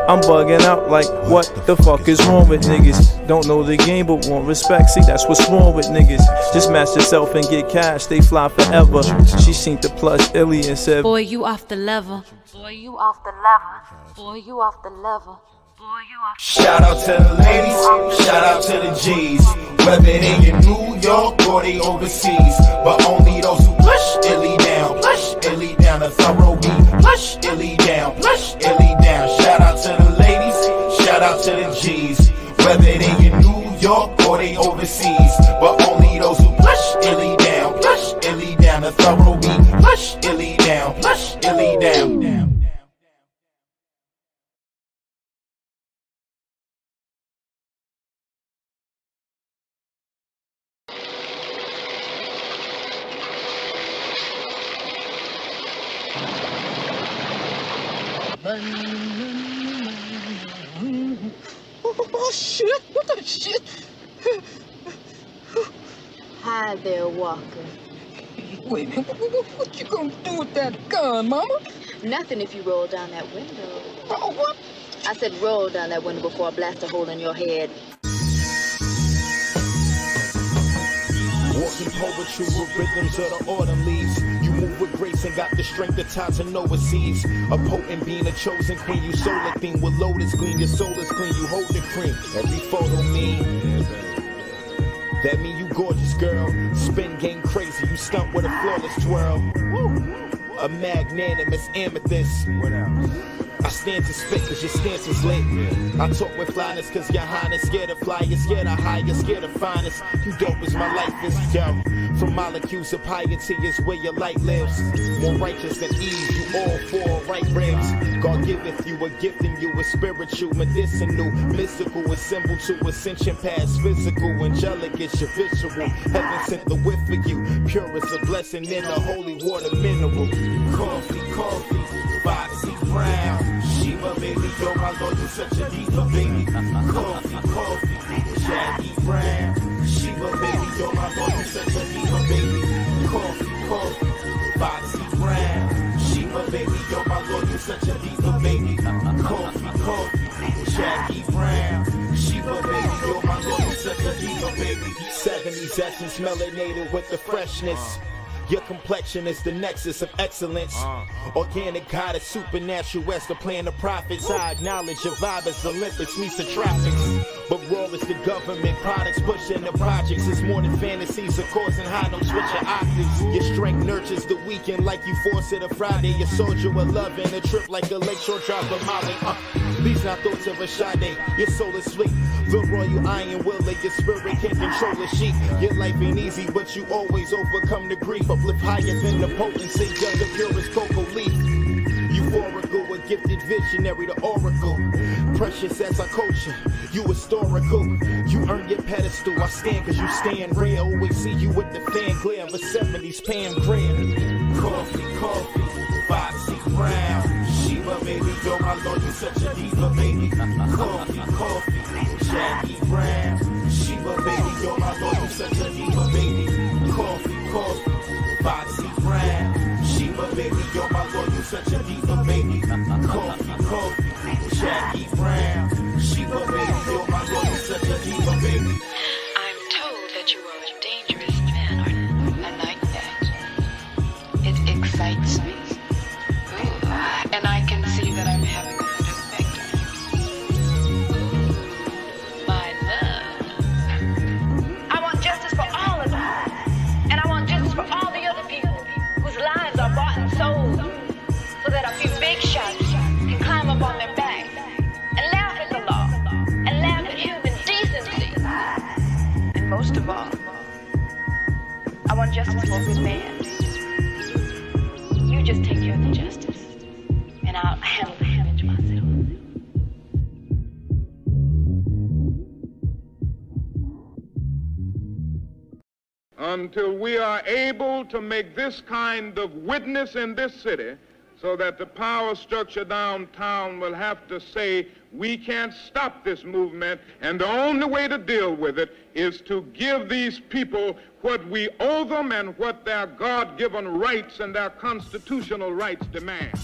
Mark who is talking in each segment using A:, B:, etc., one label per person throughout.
A: I'm bugging out like, what the fuck is wrong with niggas? Don't know the game but want respect, see that's what's wrong with niggas. Just match yourself and get cash, they fly forever. She seen the plush illy and said, boy, you off the level. Boy, you off the level. Boy, you off the level.
B: Shout out to the ladies, shout out to the G's. Whether they in New York or they overseas, but only those who push illy down, the thorough beat, push illy down, Shout out to the ladies, shout out to the G's. Whether they in New York or they overseas, but only those who push illy down, the thorough beat, push illy down.
C: Oh shit, what the shit?
D: Hi there, Walker.
C: Wait a minute, what you gonna do with that gun, mama?
D: Nothing if you roll down that window.
C: Oh, what?
D: I said roll down that window before I blast a hole in your head.
B: Walking poetry with rhythms of the autumn leaves. You move with grace and got the strength of time to know what seeds. A potent being, a chosen queen. You solar theme with lotus gleam. Your soul is clean, you hold the cream. Every photo mean. That mean you gorgeous, girl. Spin game crazy, you stunt with a flawless twirl. A magnanimous amethyst. I stand to spit cause your stance is lit. I talk with flyness cause your highness scared of fly, you're scared of high, you're scared of finest. You dope as my life is, yo. From molecules of piety is where your light lives. More righteous than Eve, you all four right ribs. God giveth you a gift in you, a spiritual, medicinal, mystical, a symbol to ascension past physical, angelic is your visual. Heaven sent the whiff for you, pure as a blessing in a holy water mineral. Coffee, Foxy Brown. Sheba, baby, yo, my Lord, you're such a diva, baby. Coffee, Jackie Brown. Sheba, baby, yo, my Lord, you're such a diva, baby. Coffee, Foxy Brown. Sheba, baby, yo, my Lord, you're such a diva, baby. Coffee, Jackie Brown. Sheba, baby, yo, my Lord, you're such a diva, baby. 70s essence melanated with the freshness. Your complexion is the nexus of excellence. Organic goddess, supernatural as the plan of prophets. I acknowledge your vibe as Olympics meets the tropics. But raw is the government products pushing the projects. It's more than fantasies of causing high notes with your octaves. Your strength nurtures the weekend like you force it a Friday. Your soldier with love and a trip like a lakeshore drive of Molly. These not thoughts of a Sade. Your soul is sleep. The royal iron will of your spirit can't control a sheep. Your life ain't easy, but you always overcome the grief. Uplift higher than the potency of the purest cocoa leaf. Euphorical, a gifted visionary, the oracle. Precious as our culture, you historical. You earn your pedestal, I stand cause you stand rare. Always see you with the fan glare of a 70s Pam Grant. Coffee, Foxy Brown. Sheba, baby, yo, my Lord, you're such a diva, baby. Coffee, Jackie Brown. Sheba, baby, yo, my Lord, you're such a diva, baby. Coffee, Foxy Brown. Sheba, baby, yo, my Lord, you're such a diva, baby. Coffee, Jackie Brown. Sheba, baby, yo, my Lord, you're such a diva, baby.
E: I'm told that you are a dangerous man, Arnold. I like that. It excites me. Ooh, and I can see that I'm having a good effect on you. My love. I want justice for all of us. And I want justice for all the other people whose lives are bought and sold, so that a few big shots can climb up on their back and laugh at the law and laugh at human decency. And most of all, I want justice for a good man. You just take care of the justice, and I'll handle the damage myself.
F: Until we are able to make this kind of witness in this city, so that the power structure downtown will have to say, we can't stop this movement, and the only way to deal with it is to give these people what we owe them and what their God-given rights and their constitutional rights demand.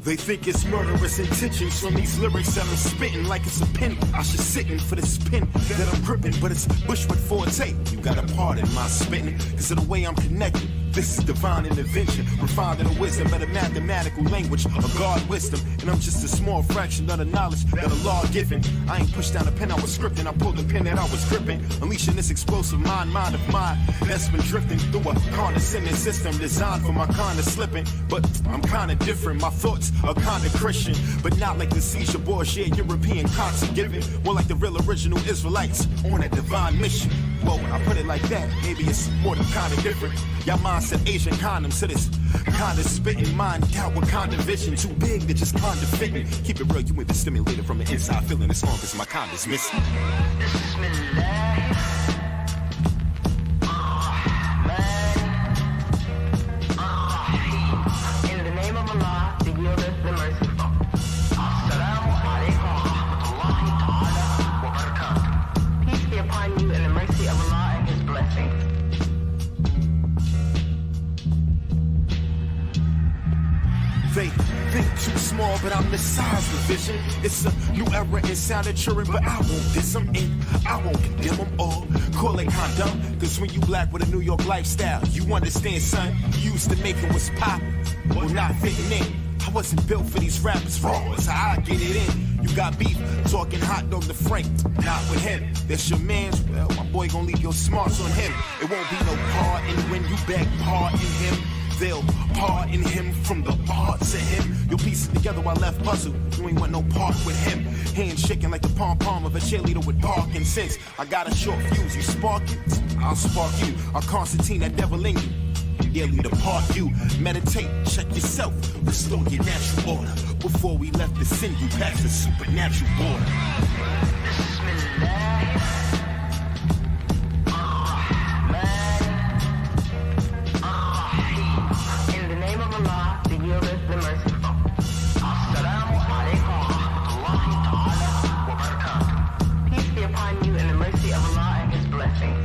G: They think it's murderous intentions from these lyrics that I'm spitting like it's a pin. I should sit in for this pin that I'm gripping, but it's Bushwood Forte. You gotta pardon my spitting, cause of the way I'm connected. This is divine intervention, refined in the wisdom of the mathematical language of God wisdom. And I'm just a small fraction of the knowledge that the law given. I ain't pushed down the pen I was scripting, I pulled the pen that I was gripping. Unleashing this explosive mind of mine that's been drifting through a condescending system designed for my kind of slipping. But I'm kinda different, my thoughts are kinda Christian, but not like the seizure Bourgeois European concert giving. More like the real original Israelites on a divine mission. Well, when I put it like that, maybe it's more than kinda different. Y'all mind said Asian condoms to this kinda spitting, mind doubt with kind of vision. Too big to just kinda fit me. Keep it real, you with the stimulator from the inside, feeling the song cause my condoms missing.
H: In the name of Allah, the Yielders, the Merciful. Assalamu alaikum wa rahmatullahi ta'ala wa barakatuh. Peace be upon you and the mercy of Allah and His blessings.
G: They think too small, but I'm the size of vision. It's a new era in sound and children, but I won't diss them in. I won't condemn them all. Call it condom, cause when you black with a New York lifestyle, you understand, son. You used to make it was poppin', or not fitting in. I wasn't built for these rappers raw, so I get it in. You got beef, talking hot dog to Frank, not with him. That's your man's, well, my boy gon' leave your smarts on him. It won't be no pardon when you beg pardon him. They'll pardon him from the parts of him. You'll piece it together while left puzzle. You ain't want no part with him. Hand shaking like the pom-pom of a cheerleader with Parkinson's. I got a short fuse, you spark it, I'll spark you. I'll Constantine that devil in you. Daily depart you. Meditate, check yourself, restore your natural order. Before we left to send you past the supernatural border.
H: In the name of Allah, the Yielders, the Merciful. Assalamu alaikum wa rahmatullahi ta'ala wa barakatuh. Peace be upon you and the mercy of Allah and His blessings.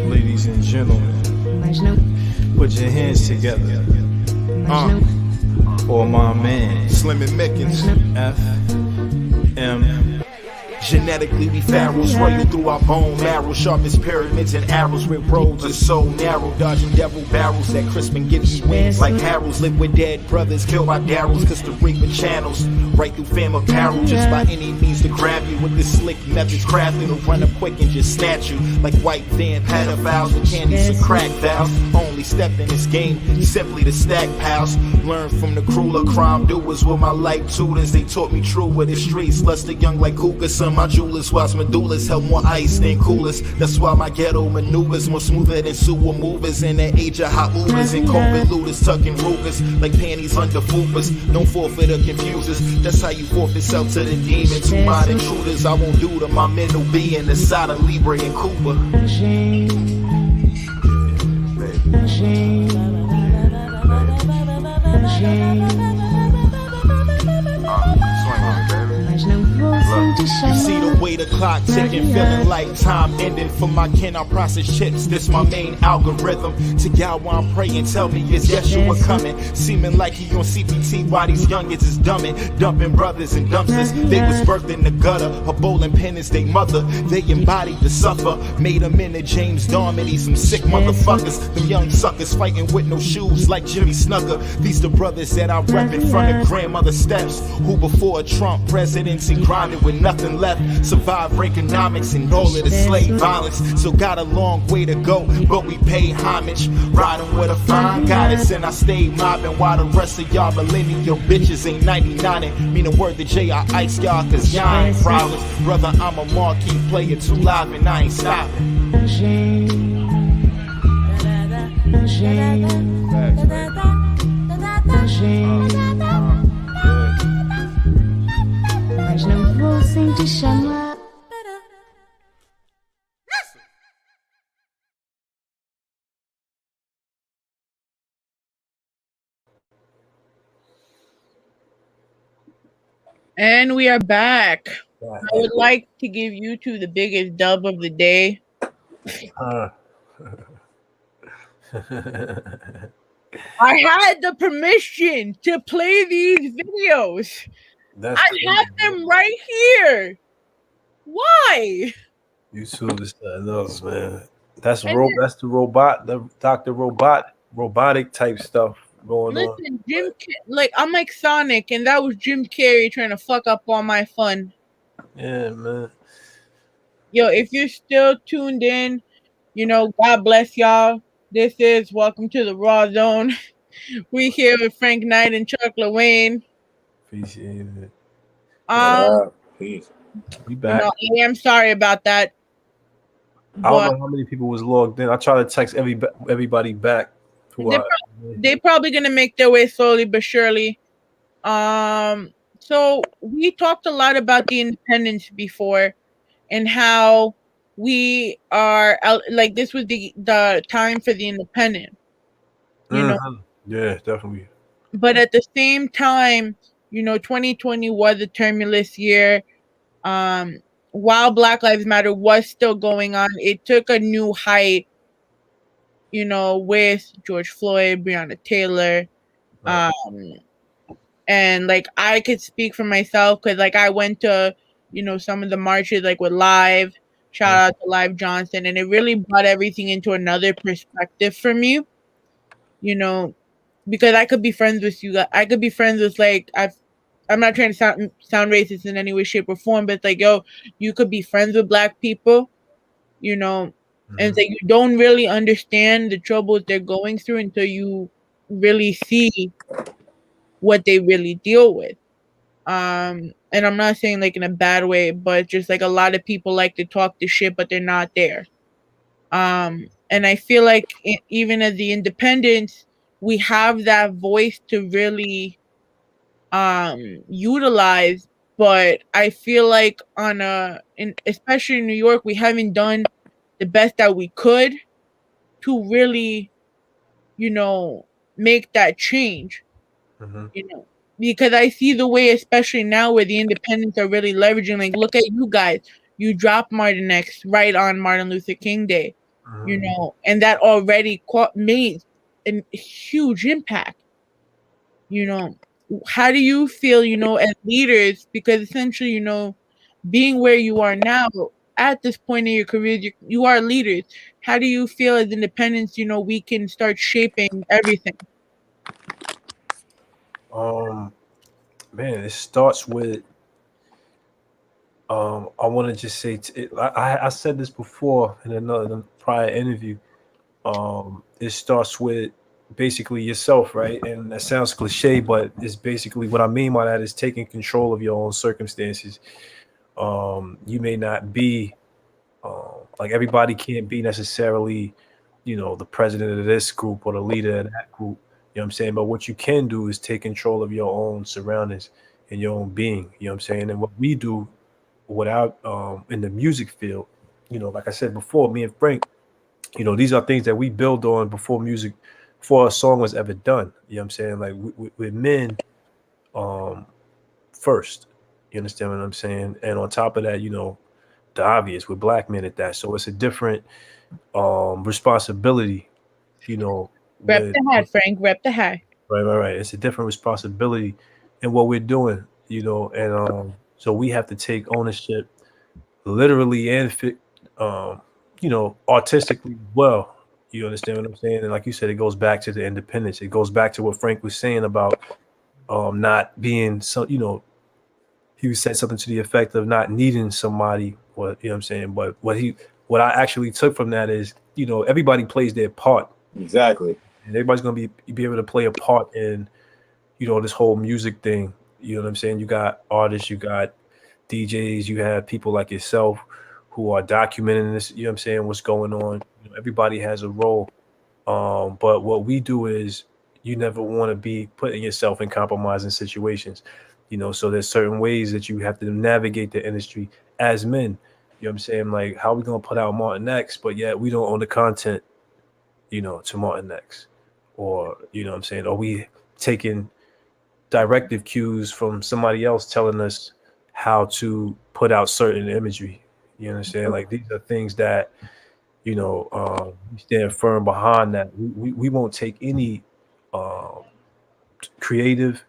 A: Ladies and gentlemen, put your hands together. For my man,
G: Slim and Mickens.
A: F.M.
G: Genetically, we pharaohs, royal through our bone marrow. Sharp as pyramids and arrows with roads are so narrow. Dodging devil barrels that crisp and give you wings like arrows. Live with dead brothers, killed by darrows, cause the reaper channels right through fam apparel. Just by any means to grab you with this slick methods crafted to run up quick and just snatch you. Like white van pedophiles with candies and crack vows. Only step in this game, simply to stack pals. Learn from the crueler crime doers with my life tutors. They taught me true with the streets. Lusted young like Kool. Some my jewelers, whilst medullas held more ice than coolers. That's why my ghetto maneuvers more smoother than sewer movers. In the age of hot Ubers and COVID looters, tucking Rugers like panties under fupas. Don't forfeit or confusers. That's how you forfeit self to the demon. Two mind intruders, I won't do to my mental being the side of Libre and Cooper. You see the way the clock ticking, feeling like time ending. For my kin, I process chips, this my main algorithm. To y'all while I'm praying, tell me is Yeshua coming? Seeming like he on CPT while these youngins is dumbing. Dumping brothers and dumpsters, they was birthed in the gutter. A bowling pin is they mother, they embodied the suffer. Made them into James Darmody, some sick motherfuckers. Them young suckers fighting with no shoes like Jimmy Snugger. These the brothers that I rep in front of grandmother steps. Who before a Trump presidency grinded with nothing left. Survive Reaganomics and all of the slave violence. So got a long way to go, but we pay homage. Riding with a fine goddess and I stay mobbing. While the rest of y'all millennial bitches ain't 99ing. Mean the word to J, I ice y'all cause y'all ain't problems. Brother, I'm a marquee player, too live and I ain't stopping.
I: Mas não vou sem te chamar.
J: And we are back.
K: Yeah,
J: I would like to give you two the biggest dub of the day. I had the permission to play these videos.
K: That's
J: I
K: crazy.
J: have them right here. Why?
K: YouTube is something else, man. That's that's the robot, the Dr. Robotic type stuff going on.
J: Listen, like I'm like Sonic, and that was Jim Carrey trying to fuck up all my fun.
K: Yeah, man.
J: Yo, if you're still tuned in, God bless y'all. This is Welcome to the Rawrrzone. We here with Frank Knight and Chuck LaWayne.
K: Appreciate it.
L: Peace.
K: We back.
J: I am sorry about that.
K: I don't know how many people was logged in. I try to text everybody back.
J: They're probably gonna make their way slowly but surely. So we talked a lot about the independence before, and how we are like this was the time for the independent. You know.
K: Yeah, definitely.
J: But at the same time, 2020 was a tumultuous year. While Black Lives Matter was still going on, it took a new height, with George Floyd, Breonna Taylor. And like I could speak for myself because like I went to, some of the marches like with Live, shout out to Live Johnson, and it really brought everything into another perspective for me. Because I could be friends with you. I could be friends with like I'm not trying to sound racist in any way, shape, or form, but it's like, yo, you could be friends with Black people, and it's like you don't really understand the troubles they're going through until you really see what they really deal with. And I'm not saying like in a bad way, but just like a lot of people like to talk the shit, but they're not there. And I feel like even as the independents, we have that voice to really utilize, but I feel like especially in New York, we haven't done the best that we could to really, make that change. Because I see the way, especially now where the independents are really leveraging, like look at you guys, you dropped Martin X right on Martin Luther King Day, and that already made a huge impact. How do you feel, as leaders? Because essentially, being where you are now at this point in your career, you are leaders. How do you feel as independents, we can start shaping everything?
K: Man, it starts with I want to just say I said this before in another prior interview. It starts with basically yourself, right? And that sounds cliche, but it's basically what I mean by that is taking control of your own circumstances. You may not be like everybody can't be necessarily, the president of this group or the leader of that group. You know what I'm saying? But what you can do is take control of your own surroundings and your own being. You know what I'm saying? And what we do without in the music field, like I said before, me and Frank, these are things that we build on before a song was ever done. You know what I'm saying? Like we're men first. You understand what I'm saying? And on top of that, the obvious, we're Black men at that. So it's a different responsibility,
J: Rep the hat, Frank. Rep the hat.
K: Right. It's a different responsibility in what we're doing, and so we have to take ownership, literally and artistically. Well, you understand what I'm saying? And like you said, it goes back to the independence. It goes back to what Frank was saying about not being so. He said something to the effect of not needing somebody. What you know what I'm saying? But what I actually took from that is, everybody plays their part.
L: Exactly.
K: And everybody's gonna be able to play a part in, this whole music thing. You know what I'm saying? You got artists, you got DJs, you have people like yourself who are documenting this, you know what I'm saying, what's going on. Everybody has a role. But what we do is you never want to be putting yourself in compromising situations. So there's certain ways that you have to navigate the industry as men. You know what I'm saying? Like, how are we gonna put out Martin X, but yet we don't own the content, to Martin X? Or, what I'm saying, are we taking directive cues from somebody else telling us how to put out certain imagery. You understand? Like these are things that, you know, we stand firm behind that. We won't take any creative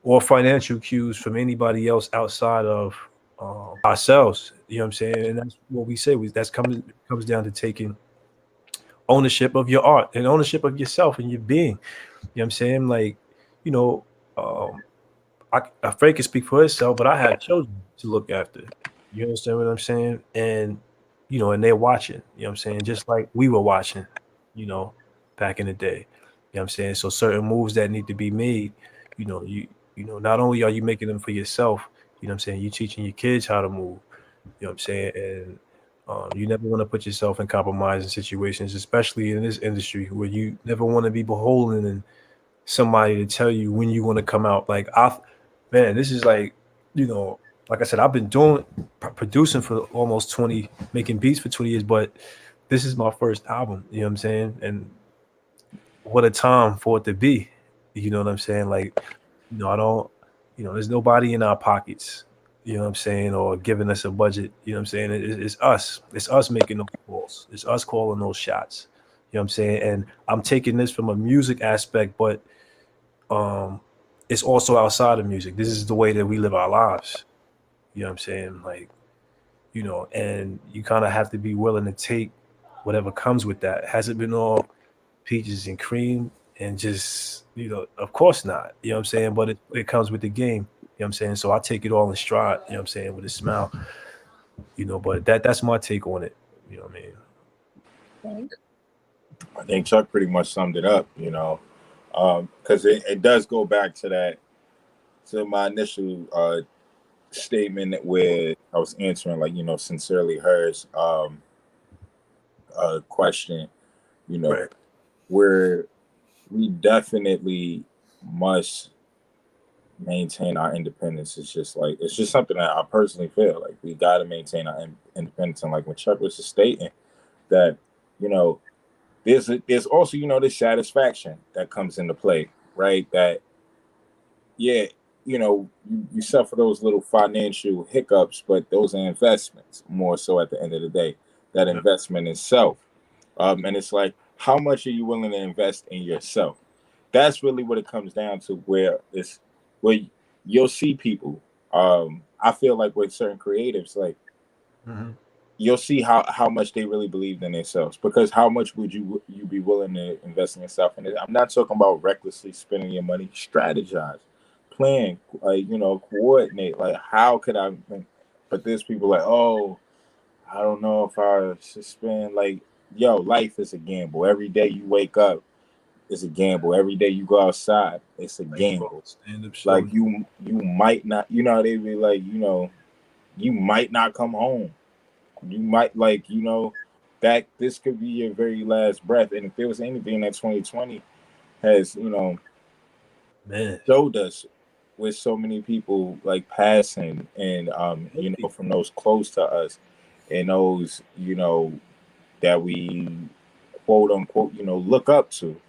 K: or financial cues from anybody else outside of ourselves. You know what I'm saying? And that's what we say. That's comes down to taking ownership of your art and ownership of yourself and your being. You know what I'm saying? Like, you know, Frank can speak for himself, but I had children to look after. You understand what I'm saying? And you know, and they're watching. You know what I'm saying? Just like we were watching. You know, back in the day. You know what I'm saying? So certain moves that need to be made. You know, not only are you making them for yourself. You know what I'm saying? You teaching your kids how to move. You know what I'm saying? And you never want to put yourself in compromising situations, especially in this industry where you never want to be beholden and somebody to tell you when you want to come out. Like, man, this is like, you know, like I said, I've been producing for almost 20, making beats for 20 years, but this is my first album, you know what I'm saying? And what a time for it to be, you know what I'm saying? Like, you know, I don't, you know, there's nobody in our pockets, you know what I'm saying, or giving us a budget, you know what I'm saying? It's us making those calls. It's us calling those shots, you know what I'm saying? And I'm taking this from a music aspect, but it's also outside of music. This is the way that we live our lives. You know what I'm saying? Like, you know, and you kind of have to be willing to take whatever comes with that. Has it been all peaches and cream and just, you know, of course not. You know what I'm saying? But it comes with the game. You know what I'm saying? So I take it all in stride, you know what I'm saying, with a smile. You know, but that's my take on it. You know what I mean?
L: I think Chuck pretty much summed it up, you know. Because it does go back to my initial statement where I was answering, like, you know, sincerely hers question, you know,
K: right.
L: where we definitely must maintain our independence. It's just something that I personally feel like we got to maintain our independence. And like when Chuck was just stating that, you know, there's also, you know, this satisfaction that comes into play, right? That, yeah, you know, you suffer those little financial hiccups, but those are investments more so at the end of the day. That investment in self. And it's like, how much are you willing to invest in yourself? That's really what it comes down to, where you'll see people. I feel like with certain creatives, like, you'll see how much they really believed in themselves, because how much would you be willing to invest in yourself? And I'm not talking about recklessly spending your money. Strategize, plan, like, you know, coordinate. Like, how could I? But there's people like, oh, I don't know if I should spend. Like, yo, life is a gamble. Every day you wake up, it's a gamble. Every day you go outside, it's a gamble. Like, you might not, you know, they be like, you know, you might not come home. You might, like, you know, that this could be your very last breath. And if there was anything that 2020 has, you know, showed us, with so many people like passing and you know, from those close to us and those, you know, that we quote unquote, you know, look up to,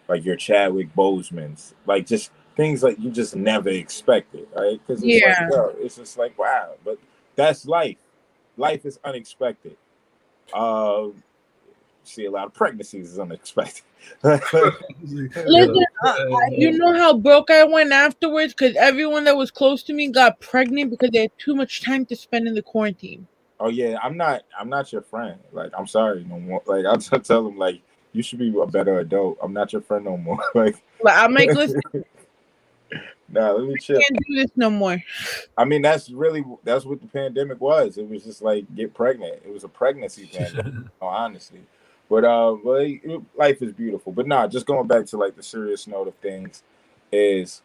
L: like your Chadwick Bosemans, like just things like you just never expected, right? Because it's like, yo, it's just like, wow, but that's life. Life is unexpected. See, a lot of pregnancies is unexpected.
J: Listen, you know how broke I went afterwards because everyone that was close to me got pregnant because they had too much time to spend in the quarantine.
L: Oh yeah, I'm not your friend. Like, I'm sorry no more. Like, I'll tell them, like, you should be a better adult. I'm not your friend no more. Like,
J: I'm like, listen,
L: nah, let me chill.
J: I can't do this no more.
L: I mean, that's what the pandemic was. It was just like, get pregnant. It was a pregnancy pandemic, honestly. But life is beautiful. But nah, just going back to like the serious note of things is,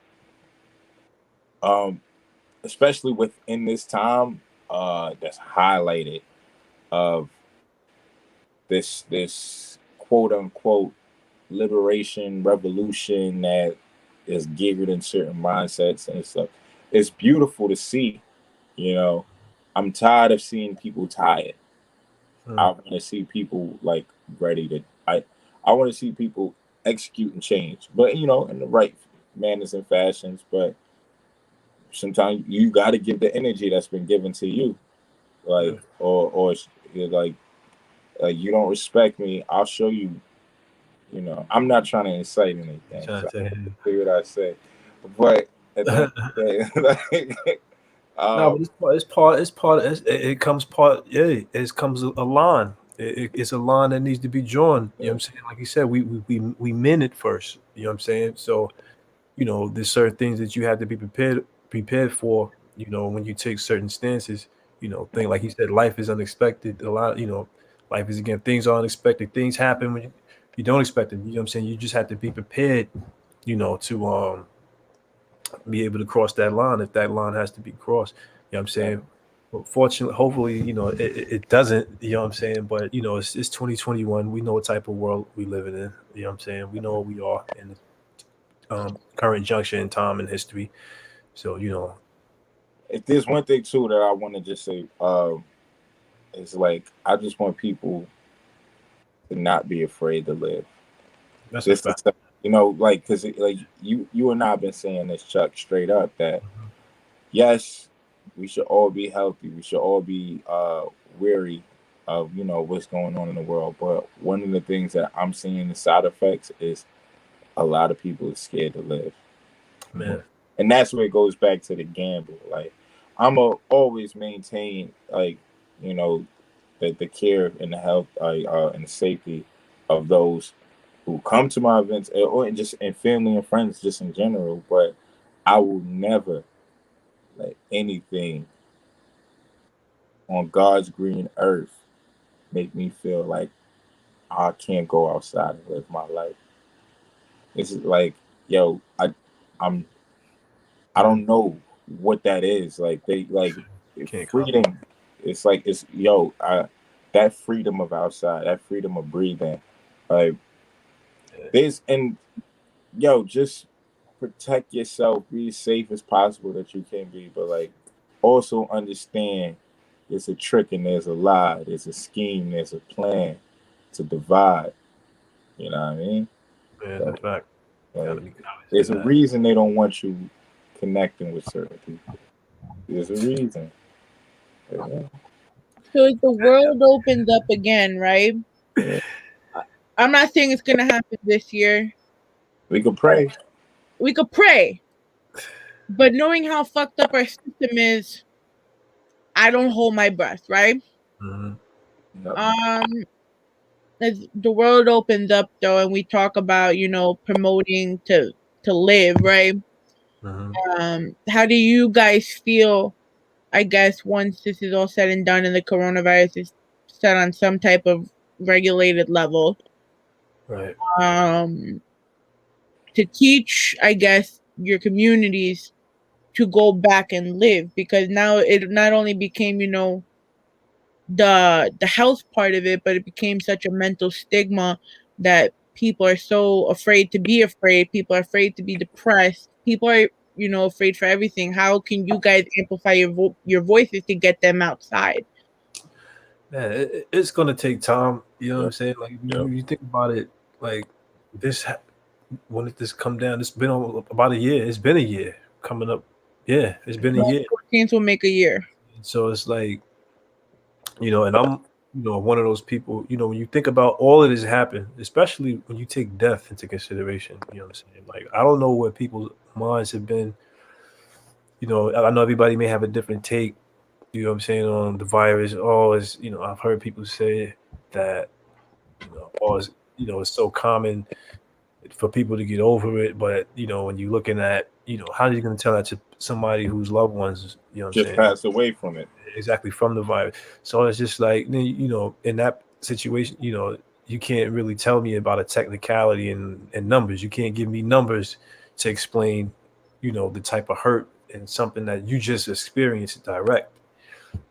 L: especially within this time, that's highlighted of this quote unquote liberation revolution that is geared in certain mindsets and stuff. It's beautiful to see, you know. I'm tired of seeing people tired. I want to see people like ready to. I want to see people execute and change, but you know, in the right manners and fashions, but sometimes you got to give the energy that's been given to you, like, or you're like you don't respect me, I'll show you. You know, I'm not trying to incite anything. So see what I say, but at the end of the day,
K: no, but it's part. It comes part. Yeah, it comes a line. It's a line that needs to be drawn. You know what I'm saying? Like you said, we meant it first. You know what I'm saying? So, you know, there's certain things that you have to be prepared for. You know, when you take certain stances. You know, thing like you said, life is unexpected. A lot. You know, life is again things are unexpected. Things happen when you don't expect it. You know what I'm saying? You just have to be prepared. You know, to be able to cross that line if that line has to be crossed. You know what I'm saying? But fortunately, hopefully, you know, it doesn't, you know what I'm saying? But, you know, it's 2021. We know what type of world we living in. You know what I'm saying? We know what we are in the current juncture in time and history. So, you know.
L: If there's one thing, too, that I want to just say, is like, I just want people to not be afraid to live.
K: That's a fact.
L: You know, like, because like you and I have been saying this, Chuck, straight up, that yes, we should all be healthy. We should all be wary of, you know, what's going on in the world. But one of the things that I'm seeing the side effects is a lot of people are scared to live.
K: Man.
L: And that's where it goes back to the gamble. Like, I'ma always maintain, like, you know, the care and the health and the safety of those who come to my events, or just in family and friends, just in general. But I will never let anything on God's green earth make me feel like I can't go outside and live my life. It's like, yo, I don't know what that is. Like, they like freedom. It's like, it's that freedom of outside, that freedom of breathing, like. Just protect yourself, be as safe as possible that you can be, but like also understand there's a trick and there's a lie, there's a scheme, there's a plan to divide. You know what I mean?
K: Yeah, that's a fact.
L: There's a reason they don't want you connecting with certain people. There's a reason. Yeah.
J: So if the world opens up again, right? I'm not saying it's gonna happen this year.
L: We could pray.
J: But knowing how fucked up our system is, I don't hold my breath, right?
K: Mm-hmm.
J: As the world opens up though, and we talk about, you know, promoting to live, right?
K: Mm-hmm.
J: How do you guys feel, I guess, once this is all said and done and the coronavirus is set on some type of regulated level?
K: Right.
J: To teach, I guess, your communities to go back and live, because now it not only became, you know, the health part of it, but it became such a mental stigma that people are so afraid to be afraid. People are afraid to be depressed. People are, you know, afraid for everything. How can you guys amplify your voices to get them outside?
K: Man, it's gonna take time. You know what I'm saying? Like, you think about it, like this. When did this come down? It's been about a year. It's been a year coming up. Yeah, it's been a year.
J: 14th will make a year.
K: So it's like, you know, and I'm, you know, one of those people. You know, when you think about all of this happened, especially when you take death into consideration. You know what I'm saying? Like, I don't know where people's minds have been. You know, I know everybody may have a different take. You know what I'm saying, on the virus. It's, you know, I've heard people say that, you know, it's so common for people to get over it. But, you know, when you're looking at, you know, how are you going to tell that to somebody whose loved ones, you know what I'm saying,
L: passed away from it?
K: Exactly, from the virus. So it's just like, you know, in that situation, you know, you can't really tell me about a technicality and numbers. You can't give me numbers to explain, you know, the type of hurt and something that you just experienced direct.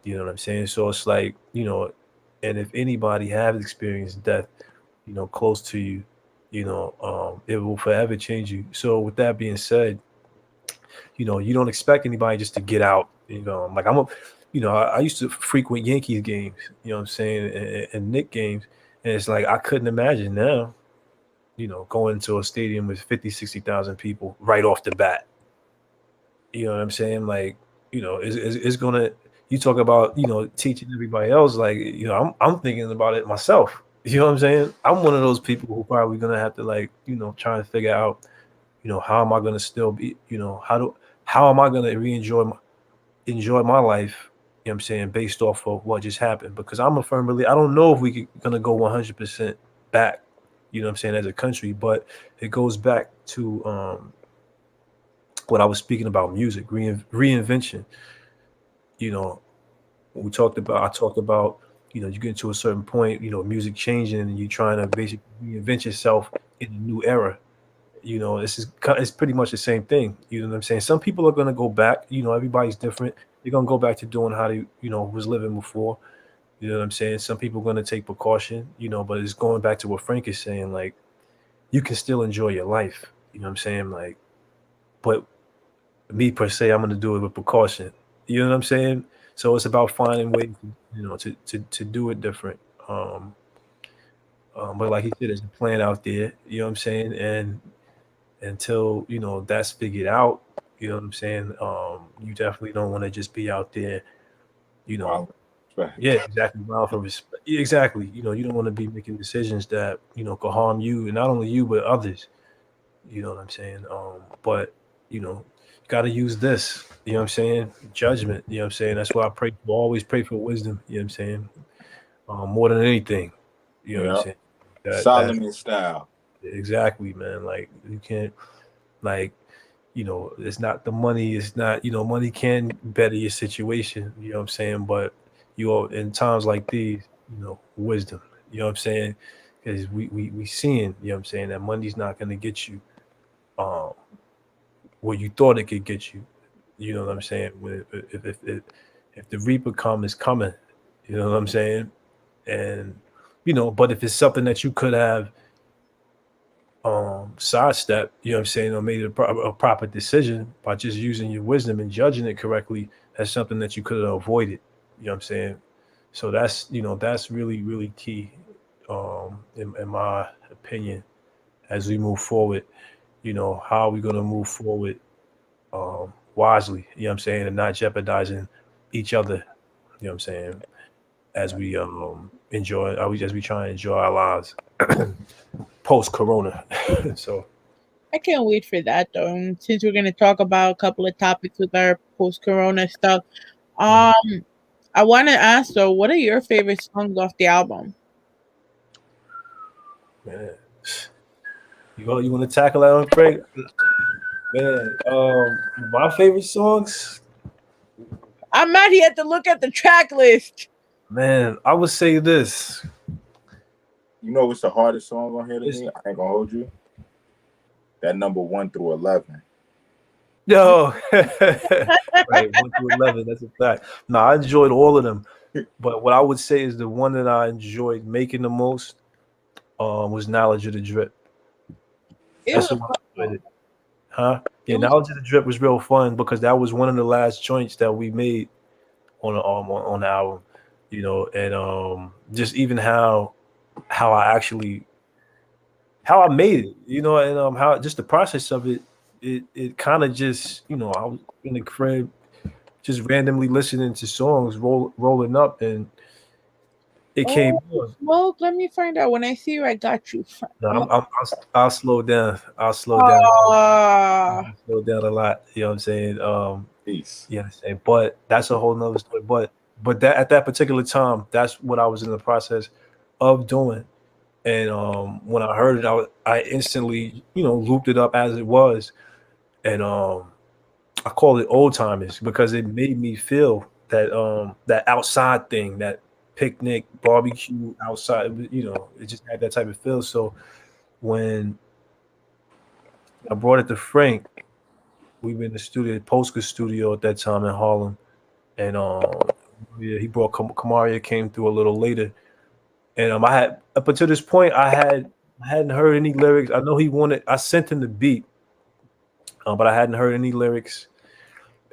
K: You know what I'm saying? So it's like, you know, and if anybody has experienced death, you know, close to you, you know, it will forever change you. So with that being said, you know, you don't expect anybody just to get out. You know, like I used to frequent Yankees games, you know what I'm saying, and Knicks games. And it's like, I couldn't imagine now. going into a stadium with 50, 60,000 people right off the bat. You know what I'm saying? Like, it's gonna. You talk about teaching everybody else. Like, I'm thinking about it myself. You know what I'm saying? I'm one of those people who probably gonna have to like try and figure out how am I gonna still be how am I gonna enjoy my life. You know what I'm saying, based off of what just happened, because I'm a firm believer. I don't know if we gonna go 100% back. You know what I'm saying, as a country, but it goes back to what I was speaking about, music reinvention. I talked about you get to a certain point, music changing, and you trying to basically reinvent yourself in a new era. It's pretty much the same thing. You know what I'm saying? Some people are gonna go back. Everybody's different. They're gonna go back to doing how they was living before. You know what I'm saying? Some people are gonna take precaution. But it's going back to what Frank is saying. Like, you can still enjoy your life. You know what I'm saying? Like, but me per se, I'm gonna do it with precaution. You know what I'm saying? So it's about finding ways, to do it different. But like he said, there's a plan out there. You know what I'm saying? And until that's figured out, you know what I'm saying. You definitely don't want to just be out there.
L: Wow.
K: Yeah, exactly. Wow, for respect. Yeah, exactly. You don't want to be making decisions that could harm you, and not only you but others. You know what I'm saying? But you got to use this. You know what I'm saying? Judgment. You know what I'm saying? That's why I pray. Always pray for wisdom. You know what I'm saying? More than anything. You know what I'm saying?
L: Solomon style.
K: Exactly, man. Like, you can't, like, it's not the money. It's not, money can better your situation. You know what I'm saying? But in times like these, wisdom. You know what I'm saying? Because we seeing, you know what I'm saying, that money's not going to get you where you thought it could get you. You know what I'm saying? If the Reaper is coming, you know what I'm saying? And but if it's something that you could have sidestep, you know what I'm saying, or made a proper decision by just using your wisdom and judging it correctly, that's something that you could have avoided. You know what I'm saying? So that's that's really, really key, in my opinion, as we move forward. How are we gonna move forward wisely, you know what I'm saying, and not jeopardizing each other, you know what I'm saying, as we as we try and enjoy our lives post corona. So
J: I can't wait for that though. And since we're gonna talk about a couple of topics with our post corona stuff, I want to ask though, what are your favorite songs off the album?
K: Man, you want to tackle that one, Frank? Man, my favorite songs.
J: I'm not here to look at the track list.
K: Man, I would say this.
L: You know what's the hardest song on here to me? I ain't gonna hold you. That number 1 through 11.
K: Yo, right, 1 through 11. That's a fact. No, I enjoyed all of them, but what I would say is the one that I enjoyed making the most was Knowledge of the Drip. That's the one I enjoyed it. Huh? Yeah, Knowledge of the Drip was real fun because that was one of the last joints that we made on the album, and just even how I made it, and how just the process of it it kind of just, I was in the crib just randomly listening to songs rolling up, and it came on.
J: Well, let me find out. When I see you, I got you.
K: No, I'll slow down. I'll slow down. I'll slow down a lot. You know what I'm saying?
L: Peace.
K: You know what I'm saying? But that's a whole nother story. But that at that particular time, that's what I was in the process of doing. And when I heard it, I instantly, looped it up as it was. And I call it old timers because it made me feel that that outside thing, that picnic barbecue outside, it just had that type of feel. So when I brought it to Frank, we were in the studio, Polska studio at that time in Harlem, and he brought Kamaria came through a little later, and I had up until this point I hadn't heard any lyrics. I know I sent him the beat, but I hadn't heard any lyrics,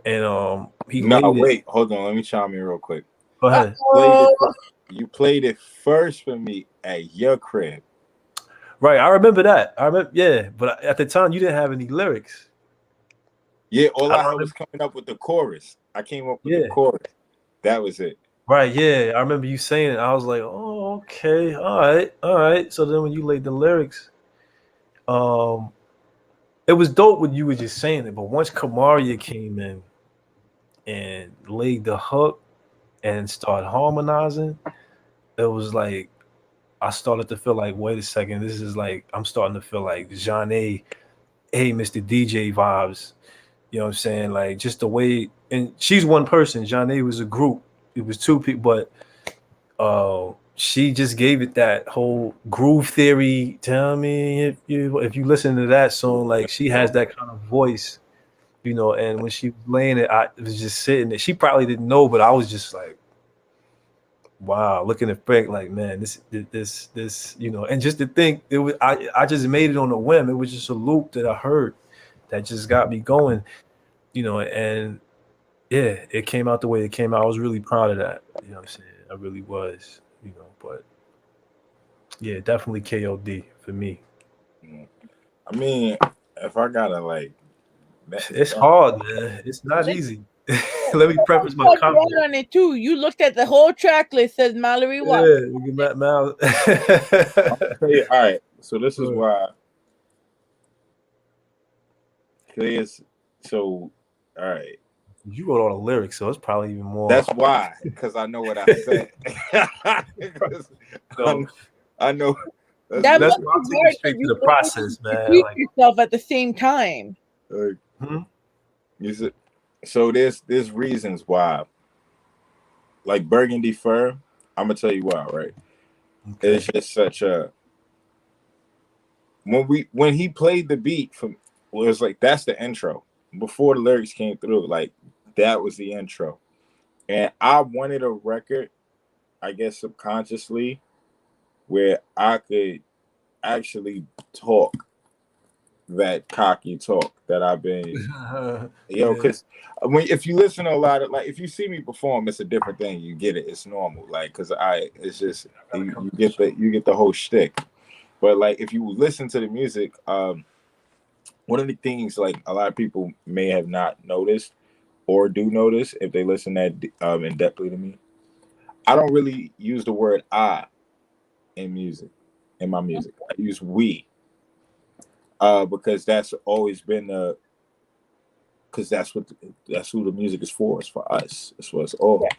K: and
L: wait, hold on, let me chime in real quick.
K: Go ahead.
L: You played it first for me at your crib.
K: Right, I remember that. I remember, yeah, but at the time you didn't have any lyrics.
L: Yeah, all I had was coming up with the chorus. I came up with the chorus. That was it.
K: Right, yeah. I remember you saying it. I was like, oh, okay, all right. So then when you laid the lyrics, it was dope when you were just saying it. But once Kamaria came in and laid the hook and started harmonizing, it was like I started to feel like, wait a second, this is like I'm starting to feel like Jean A, hey, Mr. DJ vibes. You know what I'm saying? Like just the way, and she's one person. Jean A was a group. It was two people, but she just gave it that whole groove theory. Tell me if you listen to that song, like she has that kind of voice, you know. And when she was laying it, I was just sitting there. She probably didn't know, but I was just like, wow, looking at Frank, like, man, this, you know. And just to think, it was I just made it on a whim. It was just a loop that I heard that just got me going, you know. And yeah, it came out the way it came out. I was really proud of that. You know what I'm saying? I really was, you know. But yeah, definitely KOD for me.
L: I mean, if I gotta like,
K: it's hard, man. It's not easy. Let me preface my comment
J: on it too. You looked at the whole track list, says Mallory Watt.
K: Yeah, we get Mal.
L: I'll tell you, all right. So this is why. So, all right.
K: You wrote all the lyrics, so it's probably even more.
L: That's why, because I know what I said.
K: So,
L: I know.
J: That's
K: why I'm taking straight to the process, man.
J: Like, yourself at the same time.
L: So there's reasons why. Like Burgundy Fur, I'm gonna tell you why, right? Okay. It's just such a when he played the beat from, well, it was like that's the intro. Before the lyrics came through, like that was the intro. And I wanted a record, I guess subconsciously, where I could actually talk that cocky talk that I've been because if you listen to a lot of, like, if you see me perform, it's a different thing. You get it, it's normal, like, because it's just you get the whole shtick. But like if you listen to the music, one of the things like a lot of people may have not noticed or do notice if they listen that in depthly to me, I don't really use the word I in my music. I use we. Because that's always been because that's who the music is for. It's for us. It's for us all. Yeah.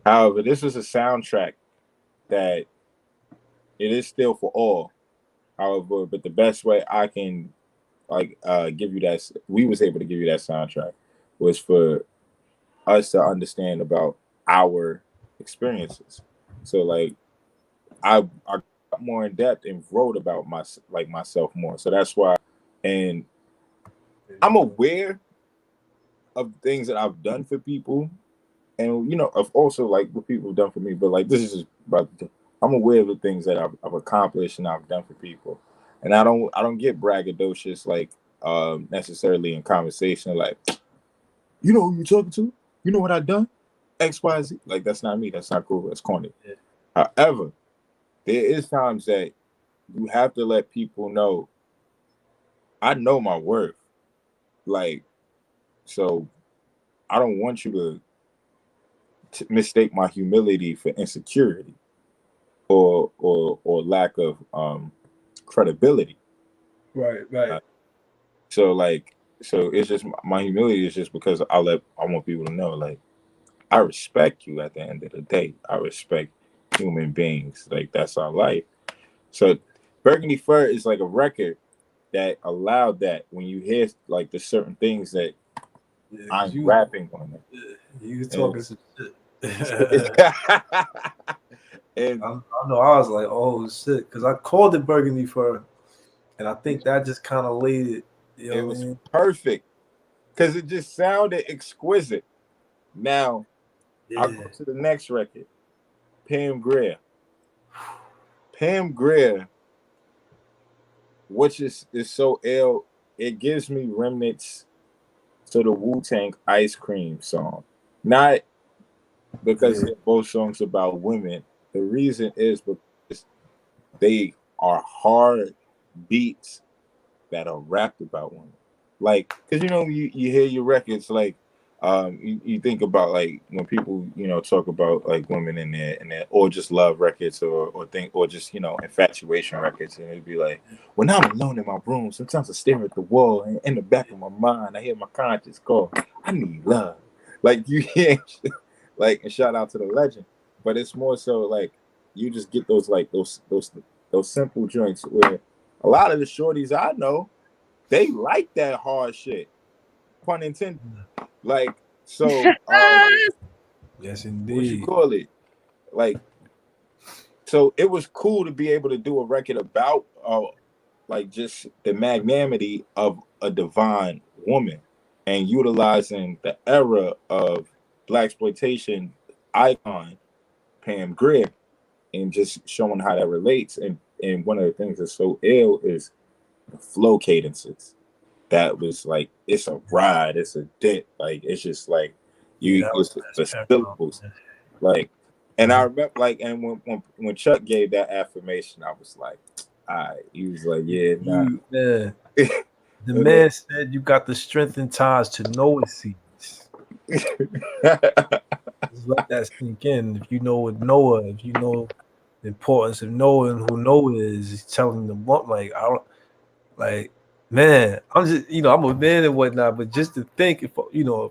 L: However, this is a soundtrack that it is still for all. However, but the best way I can give you that, we was able to give you that soundtrack, was for us to understand about our experiences. So like I more in depth and wrote about myself more. So that's why, and I'm aware of things that I've done for people, and you know, of also like what people have done for me. But like this is just about I'm aware of the things that I've accomplished and I've done for people, and I don't get braggadocious like necessarily in conversation like, you know who you talking to, you know what I've done, XYZ. Like that's not me. That's not cool. That's corny. Yeah. However, there is times that you have to let people know I know my worth. Like, so I don't want you to mistake my humility for insecurity or lack of credibility.
K: Right.
L: So it's just my humility is just because I want people to know, like, I respect you at the end of the day. I respect human beings. Like, that's our life. So Burgundy Fur is like a record that allowed that when you hear like the certain things that I'm rapping on it.
K: You talking some shit. And I know I was like, oh shit, because I called it Burgundy Fur, and I think that just kind of laid it. You know
L: it was perfect because it just sounded exquisite. Now I'll go to the next record, Pam Grier. Pam Grier, which is so ill, it gives me remnants to the Wu-Tang Ice Cream song. Not because they're both songs about women. The reason is because they are hard beats that are rapped about women. Like, because you hear your records, like you think about like when people talk about like women in their or just love records or just infatuation records, and it'd be like, when I'm alone in my room, sometimes I stare at the wall, and in the back of my mind I hear my conscience call, I need love. Like you hear like, and shout out to the legend, but it's more so like you just get those simple joints where a lot of the shorties I know, they like that hard shit, pun intended. Like, so
K: yes,
L: what you
K: indeed.
L: call it? Like, so it was cool to be able to do a record about like just the magnanimity of a divine woman and utilizing the era of blaxploitation icon Pam Grier and just showing how that relates. And one of the things that's so ill is the flow cadences. That was like, it's a ride, it's a dip, like it's just like it's the syllables, like. And I remember, like, and when Chuck gave that affirmation, I was like, all right. He was like, yeah, nah.
K: The man said you got the strength and ties to Noah seeds. Just let that sink in. If you know what Noah, if you know the importance of Noah and who Noah is, he's telling them what, like, I don't, like, man, I'm just, I'm a man and whatnot, but just to think, if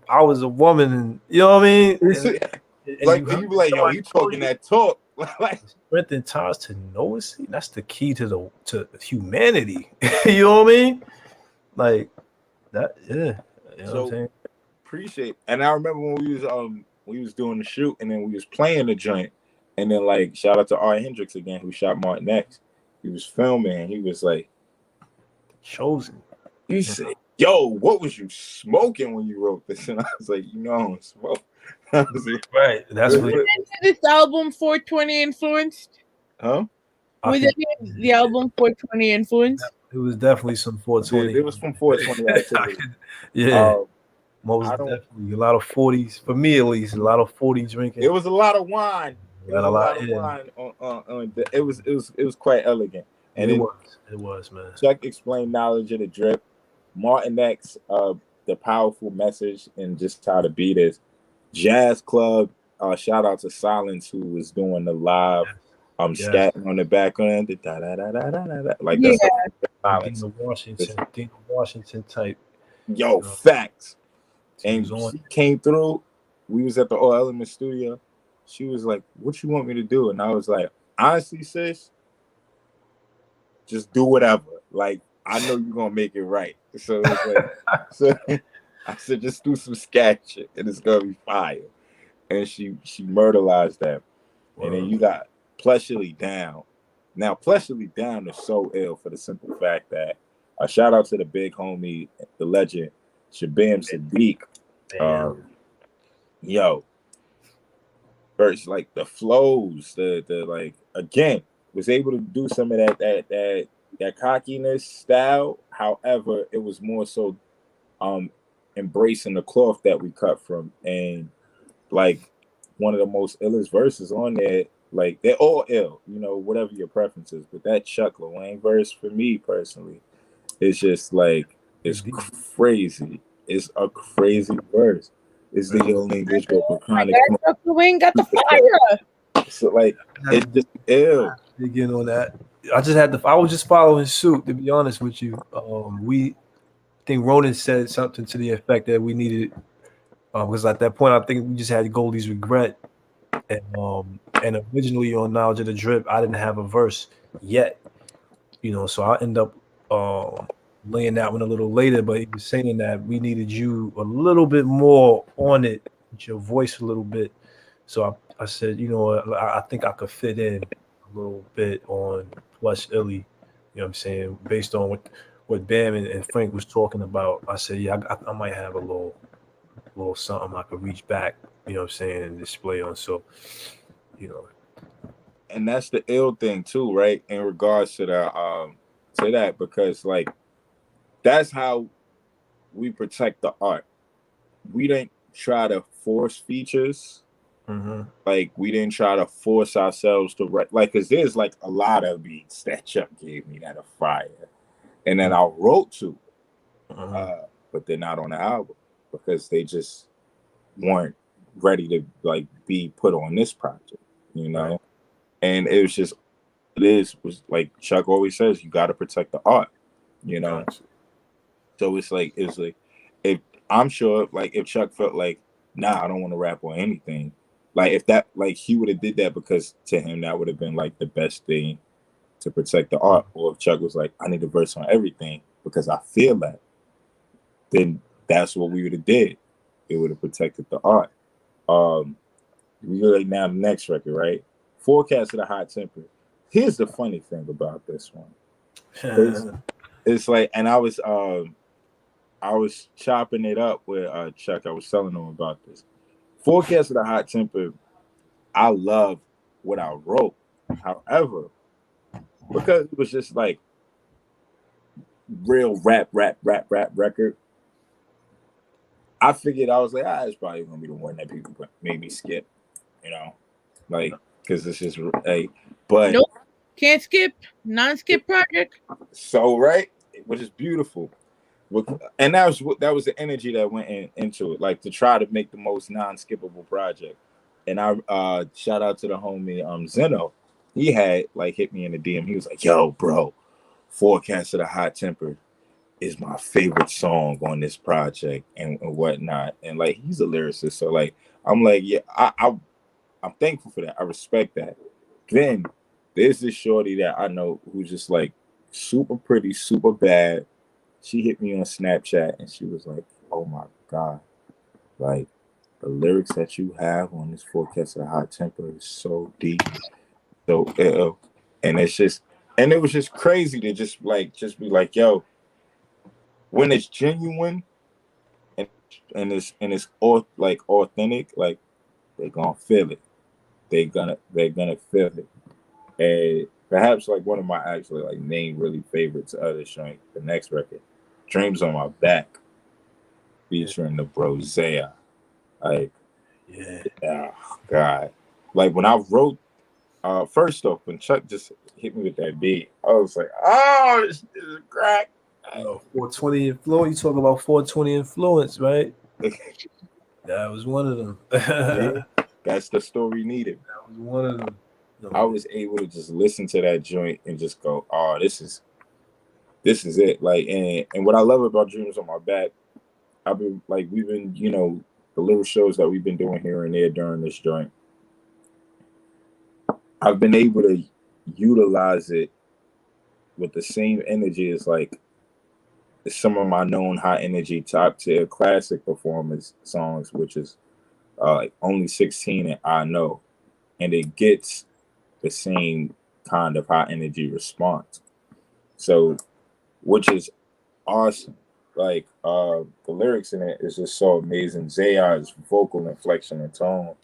K: I was a woman, and you know what I mean, and
L: like you be like, yo, you talking that talk, like
K: strength and ties to Noah seed. That's the key to humanity. You know what I mean? Like that, yeah. You know what I'm saying?
L: Appreciate. And I remember when we was doing the shoot, and then we was playing the joint, and then like shout out to R. Hendrix again, who shot Martin X. He was filming, and he was like,
K: chosen.
L: He said, yo, what was you smoking when you wrote this? And I was like, I don't smoke. I was like,
K: right. That's what
J: this album 420 influenced?
L: Huh?
J: Was the album 420 influenced?
K: It was definitely some 420.
L: It was from 420.
K: Yeah. Most definitely. A lot of 40s. For me, at least, a lot of 40 drinking.
L: It was a lot of wine. It was a lot of wine. It was quite elegant. And
K: it was, man.
L: Chuck explained knowledge of the drip. Martin X, the powerful message and just how the beat is. Jazz Club, shout out to Silence, who was doing the live scatting on the background. Like that's Silence.
K: Dina Washington type.
L: Yo, facts. And she came through. We was at the All Element studio. She was like, what you want me to do? And I was like, honestly, sis, just do whatever. Like, I know you're gonna make it right. So it's like, I said, just do some scat shit and it's gonna be fire. And she murderized that. And then you got Plushly Down. Now, Plushly Down is so ill for the simple fact that a shout out to the big homie, the legend, Shabaam Sahdeeq. Yo, first, like the flows, the like, again, was able to do some of that cockiness style. However, it was more so embracing the cloth that we cut from. And like one of the most illest verses on there, like they're all ill, whatever your preference is, but that Chuck LaWayne verse for me personally is just like, it's crazy. It's a crazy verse. It's the only English book for chronic.
J: Chuck LaWayne got the fire.
L: So like, it's just ill.
K: Dig on that. I was just following suit, to be honest with you. I think Ronan said something to the effect that we needed, because at that point I think we just had Goldie's Regret, and originally on Knowledge of the Drip I didn't have a verse yet, so I end up laying that one a little later. But he was saying that we needed you a little bit more on it, with your voice a little bit. So I said, I think I could fit in a little bit on Plush Illy, what I'm saying, based on what Bam and Frank was talking about. I said, yeah, I might have a little something I could reach back, what I'm saying, and display on. So,
L: And that's the ill thing too, right? In regards to that, because like that's how we protect the art. We didn't try to force features Like we didn't try to force ourselves to write, like, because there's like a lot of beats that Chuck gave me that are fire, and then I wrote to, but they're not on the album because they just weren't ready to like be put on this project, you know. Right. And it was just was like Chuck always says, you got to protect the art, you know. Gotcha. So it's like if I'm sure like if Chuck felt like, nah, I don't want to rap on anything, like if that like he would have did that because to him that would have been like the best thing to protect the art. Or if Chuck was like, I need a verse on everything because I feel that, then that's what we would have did. It would have protected the art. We like now the next record, right? Forecast of the Hot Temper. Here's the funny thing about this one. It's like, and I was chopping it up with Chuck. I was telling him about this. Forecast of the Hot Temper, I love what I wrote. However, because it was just like real rap record, I figured, I was like, it's probably gonna be the one that people made me skip, you know, like because it's just but
J: nope, can't skip, non-skip project.
L: So right, which is beautiful, and that was the energy that went into it, like to try to make the most non-skippable project. And I shout out to the homie Zeno. He had like hit me in the DM. He was like, "Yo, bro, Forecast of the Hot Temper is my favorite song on this project and whatnot." And like he's a lyricist, so like I'm like, yeah, I'm thankful for that. I respect that. Then there's this shorty that I know who's just like super pretty, super bad. She hit me on Snapchat and she was like, "Oh my God, like the lyrics that you have on this Forecast of the Hot Temper is so deep, so ill." And it's just, and it was just crazy to just be like, yo, when it's genuine and it's like authentic, like they're gonna feel it. They're gonna feel it. And perhaps like one of my actually like main really favorites of this joint, the next record, Dreams on My Back, featuring the bro Zaya. Like, oh God. Like when I wrote, first off, when Chuck just hit me with that beat, I was like, oh, this is a crack.
K: 420 influence. You talk about 420 influence, right? That was one of them.
L: Yeah, that's the story needed.
K: That was one of them. No,
L: I was able to just listen to that joint and just go, oh, this is it. Like, and what I love about Dreams on My Back, we've been, you know, the little shows that we've been doing here and there during this joint, I've been able to utilize it with the same energy as like some of my known high energy top tier classic performance songs, which is like Only 16 and I Know, and it gets the same kind of high energy response. So, which is awesome. Like the lyrics in it is just so amazing. Zaya's vocal inflection and tone.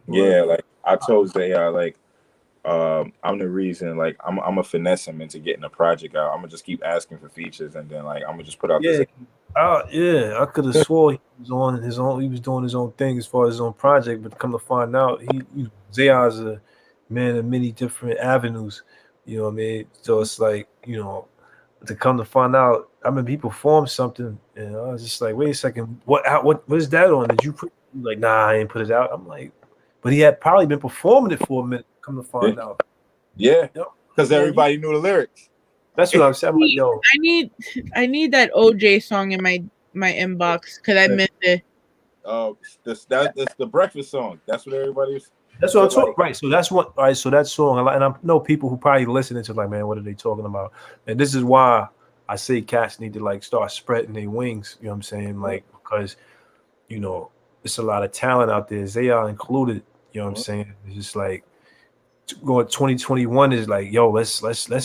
L: Yeah, like I told Zaya, like I'm the reason, like I'm a finesse him into getting a project out. I'm gonna just keep asking for features, and then like I'm gonna just put out this.
K: I could have swore he was on his own. He was doing his own thing as far as his own project, but come to find out, Zaya's a man of many different avenues. You know what I mean? So it's like, you know, to come to find out, I mean, he performed something, and I was just like, wait a second, what is that on? Did you put? Like, nah, I ain't put it out. I'm like, but he had probably been performing it for a minute. Come to find out,
L: yeah, because everybody knew the lyrics.
K: That's what I'm saying. I'm like, yo,
J: I need that OJ song in my inbox because I missed it.
L: That's the breakfast song. That's what everybody's.
K: That's what I'm talking. Right. So that's what. All right. So that song, and I know people who probably listening to like, man, what are they talking about? And this is why I say cats need to like start spreading their wings. You know what I'm saying? Like, because, you know, it's a lot of talent out there. Zaya included. You know what I'm saying? It's just like going 2021 is like, yo, let's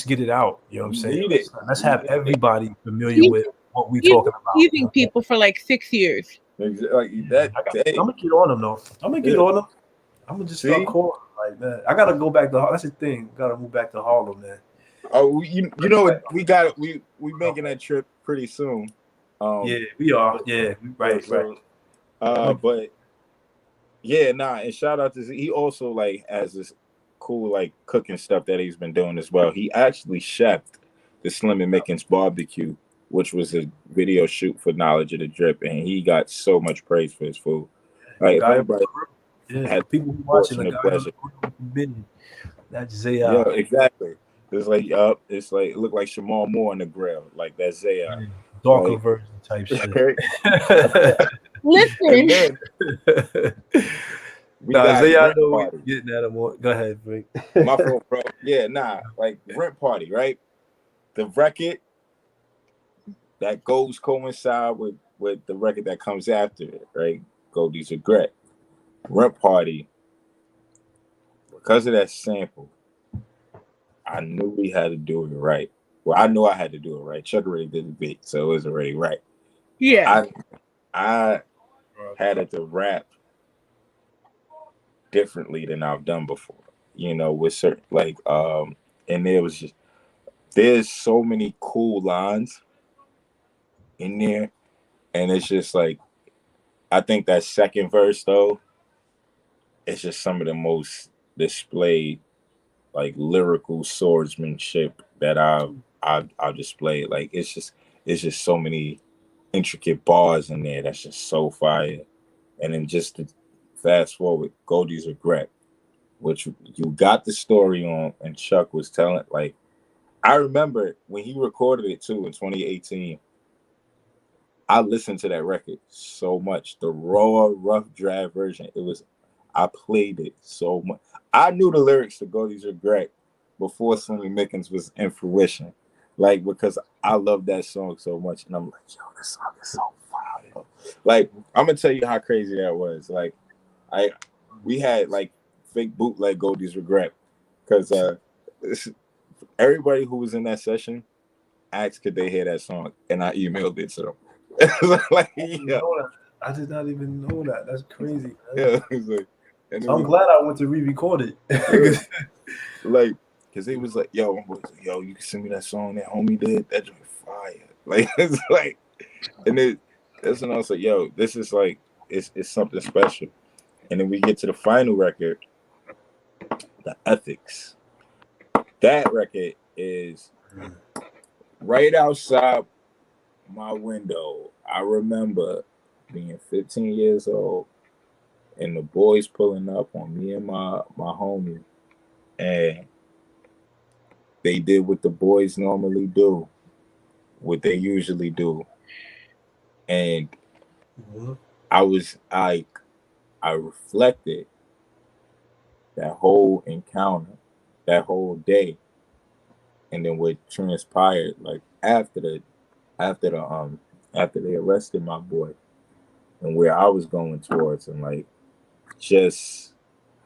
K: get it out. You know what I'm saying? Let's have everybody familiar with what we talking about.
J: Teasing people for like 6 years.
L: Like that.
K: I'm gonna get on them though. I'm gonna get on them. I'm gonna just start calling like that. I gotta go back to. That's the thing. Gotta move back to Harlem, man.
L: Oh, you know what? We making that trip pretty soon.
K: Yeah, we are. Yeah, right.
L: But Yeah, nah, and shout out to Z. He also like has this cool like cooking stuff that he's been doing as well. He actually chefed the Slim and Mickens barbecue, which was a video shoot for Knowledge of the Drip, and he got so much praise for his food. Like if anybody had
K: people who watching
L: portion
K: the
L: of
K: guy
L: pleasure.
K: That's
L: Yeah,
K: Zaya.
L: exactly. It's like it's like it looked like Shabaam Moore on the grill. Like that's Zaya.
K: Darker
L: Like,
K: version type shit.
J: Listen.
L: And then we got
K: Zaya,
L: rent
K: know
L: party.
K: getting at him. Go ahead, Frank.
L: My fault, bro. Yeah, nah, like rent party, right? The record that goes coincide with the record that comes after it, right? Goldies Regret. Rent party. Because of that sample, I knew we had to do it right. Well, I knew I had to do it right. Chuck already did the beat, so it was already right.
J: Yeah.
L: I had to rap differently than I've done before. You know, with certain and there's so many cool lines in there, and it's just like I think that second verse though, it's just some of the most displayed like lyrical swordsmanship that I've displayed. Like it's just so many intricate bars in there that's just so fire. And then just to fast forward, Goldies Regret, which you got the story on, and Chuck was telling, like, I remember when he recorded it too in 2018. I listened to that record so much. The raw, rough draft version. I played it so much. I knew the lyrics to Goldies Regret before Slim and Mickens was in fruition. Like, because I love that song so much. And I'm like, yo, this song is so fire. Like, I'm gonna tell you how crazy that was. Like, we had like fake bootleg Goldies Regret. Because everybody who was in that session asked could they hear that song, and I emailed it to them. Like, yeah.
K: I did not even know that. That's crazy.
L: Yeah, like,
K: I'm glad I went to re-record it.
L: Like, because they was like, yo, you can send me that song that homie did. That joint fire. Like, it's like, and that's when I was like, yo, this is like, it's something special. And then we get to the final record, The Ethics. That record is right outside my window. I remember being 15 years old and the boys pulling up on me and my homie, and they did what the boys normally do, what they usually do. And I reflected that whole encounter, that whole day, and then what transpired like after they arrested my boy, and where I was going towards, and like just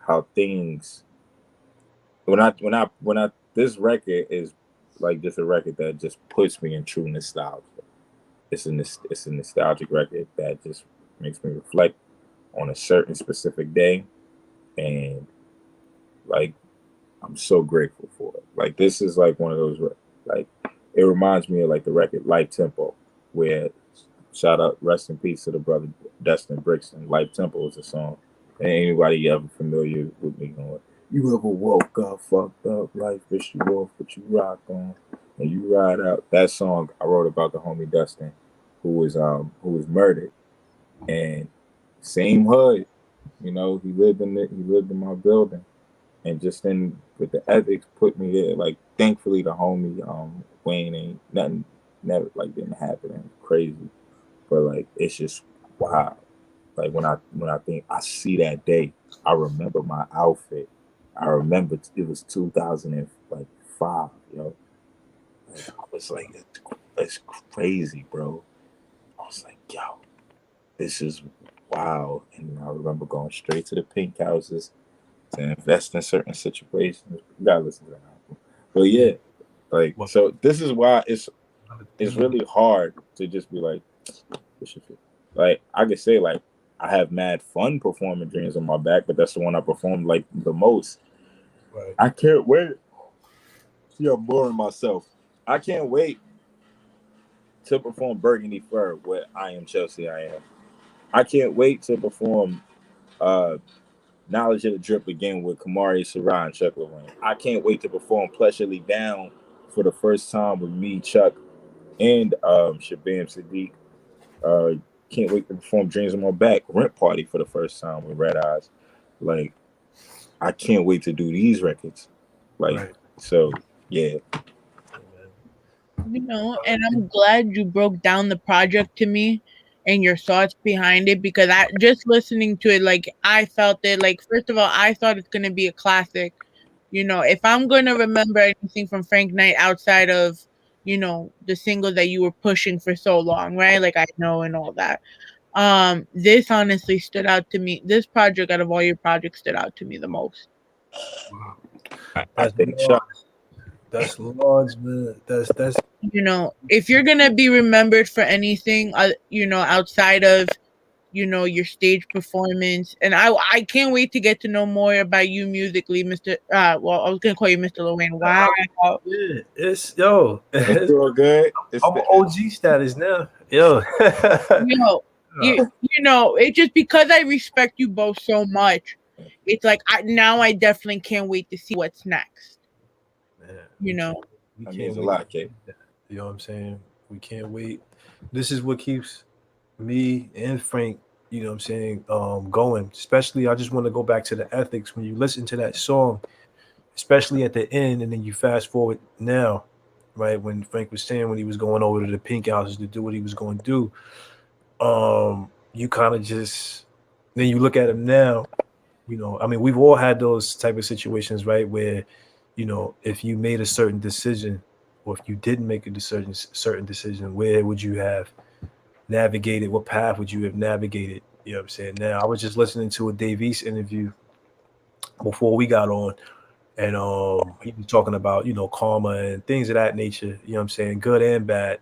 L: how things this record is like just a record that just puts me in true nostalgia. It's a nostalgic record that just makes me reflect on a certain specific day, and like I'm so grateful for it. Like this is like one of those, like it reminds me of like the record Life Tempo, where shout out, rest in peace to the brother Dustin Brixton. Life Tempo is a song. And anybody ever familiar with me going, you ever woke up, fucked up, life fish you off, but you rock on, and you ride out. That song I wrote about the homie Dustin, who was murdered, and same hood, you know, he lived in my building, and just then with the ethics put me there. Like thankfully the homie Wayne ain't nothing, never like didn't happen crazy, but like it's just wow. Like when I think I see that day, I remember my outfit. I remember it was 2005, yo. And I was like, it's crazy, bro. I was like, yo, this is wow. And I remember going straight to the pink houses to invest in certain situations. You gotta listen to that album. But yeah, like so this is why it's really hard to just be like, like I could say like I have mad fun performing Dreams on My Back, but that's the one I performed like the most. Right. I can't wait. See, I'm boring myself. I can't wait to perform Burgundy Fur with I Am Chelsea I Am. I can't wait to perform Knowledge of the Drip again with Kamari Sarai and Chuck Lorraine. I can't wait to perform Pleasurely Down for the first time with me, Chuck, and Shabaam Sahdeeq. Can't wait to perform Dreams on My Back Rent Party for the first time with Red Eyes. Like, I can't wait to do these records. Like, right. So yeah.
J: You know, and I'm glad you broke down the project to me and your thoughts behind it, because I just listening to it, like I felt it. Like, first of all, I thought it's gonna be a classic. You know, if I'm gonna remember anything from Frank Knight outside of, you know, the single that you were pushing for so long, right? Like I Know and all that. This honestly stood out to me. This project out of all your projects stood out to me the most.
L: I think
K: that's large, man. That's
J: you know, if you're gonna be remembered for anything, you know, outside of, you know, your stage performance, and I can't wait to get to know more about you musically, Mr. Well, I was gonna call you Mr. Lorraine. Wow.
K: Yeah, it's yo.
L: It's doing good.
K: I'm OG status now. Yo.
J: you know, it just because I respect you both so much. It's like I definitely can't wait to see what's next.
K: Man,
J: you know,
L: that means a lot, Kate.
K: You know what I'm saying? We can't wait. This is what keeps me and Frank, you know what I'm saying, going. Especially, I just want to go back to the ethics. When you listen to that song, especially at the end, and then you fast forward now, right, when Frank was saying when he was going over to the pink houses to do what he was going to do, you kind of just, then you look at him now, you know, I mean, we've all had those type of situations, right, where, you know, if you made a certain decision, or if you didn't make a certain decision, where would you have navigated? What path would you have navigated? You know what I'm saying? Now, I was just listening to a Dave East interview before we got on, and he was talking about, you know, karma and things of that nature, you know what I'm saying, good and bad,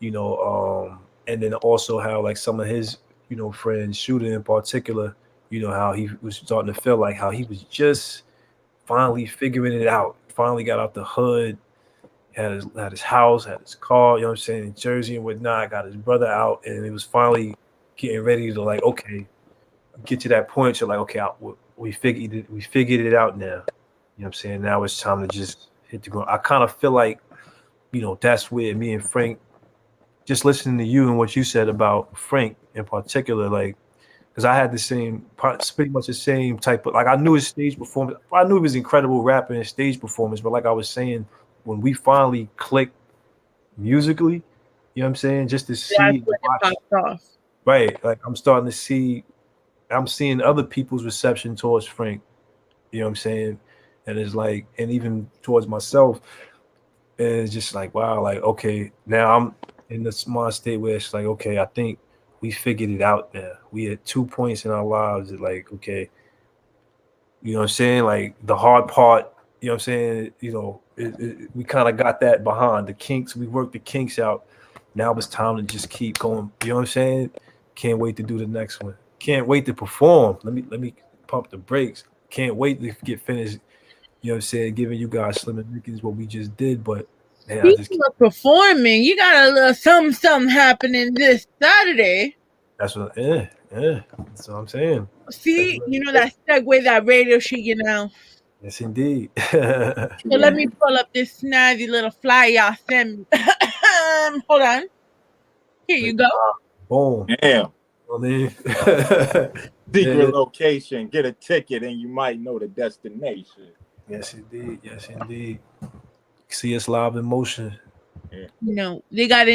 K: you know, and then also how, like, some of his, you know, friends, Shooter in particular, you know, how he was starting to feel like how he was just finally figuring it out, finally got out the hood, had his house, had his car, you know what I'm saying, in Jersey and whatnot, got his brother out, and it was finally getting ready to, like, okay, get to that point. You're like, okay, we figured it out now. You know what I'm saying? Now it's time to just hit the ground. I kind of feel like, you know, that's where me and Frank, just listening to you and what you said about Frank in particular, like, because I had the same, pretty much the same type of, like, I knew his stage performance. I knew he was incredible rapper and stage performance, but like I was saying, when we finally clicked musically, you know what I'm saying, just to see, right, like I'm starting to see, I'm seeing other people's reception towards Frank, you know what I'm saying, and it's like, and even towards myself, and it's just like, wow, like, okay, now I'm in the smart state where it's like, okay, I think we figured it out now. We had 2 points in our lives that, like, okay, you know what I'm saying, like the hard part, you know what I'm saying, you know, we kind of got that behind the kinks. We worked the kinks out. Now it's time to just keep going. You know what I'm saying? Can't wait to do the next one. Can't wait to perform. Let me pump the brakes. Can't wait to get finished. You know what I'm saying? Giving you guys Slim and Mickens what we just did, but man, I just
J: performing. You got a little something happening this Saturday.
K: That's what. Yeah. That's what I'm saying.
J: See, you know that segue, that radio shit, you know.
K: Yes, indeed.
J: So let me pull up this snazzy little fly y'all sent me. Hold on. Here you go.
K: Boom.
L: Damn.
K: Secret
L: location. Get a ticket and you might know the destination.
K: Yes, indeed. Yes, indeed. See us live in motion.
L: Yeah.
J: You know, you got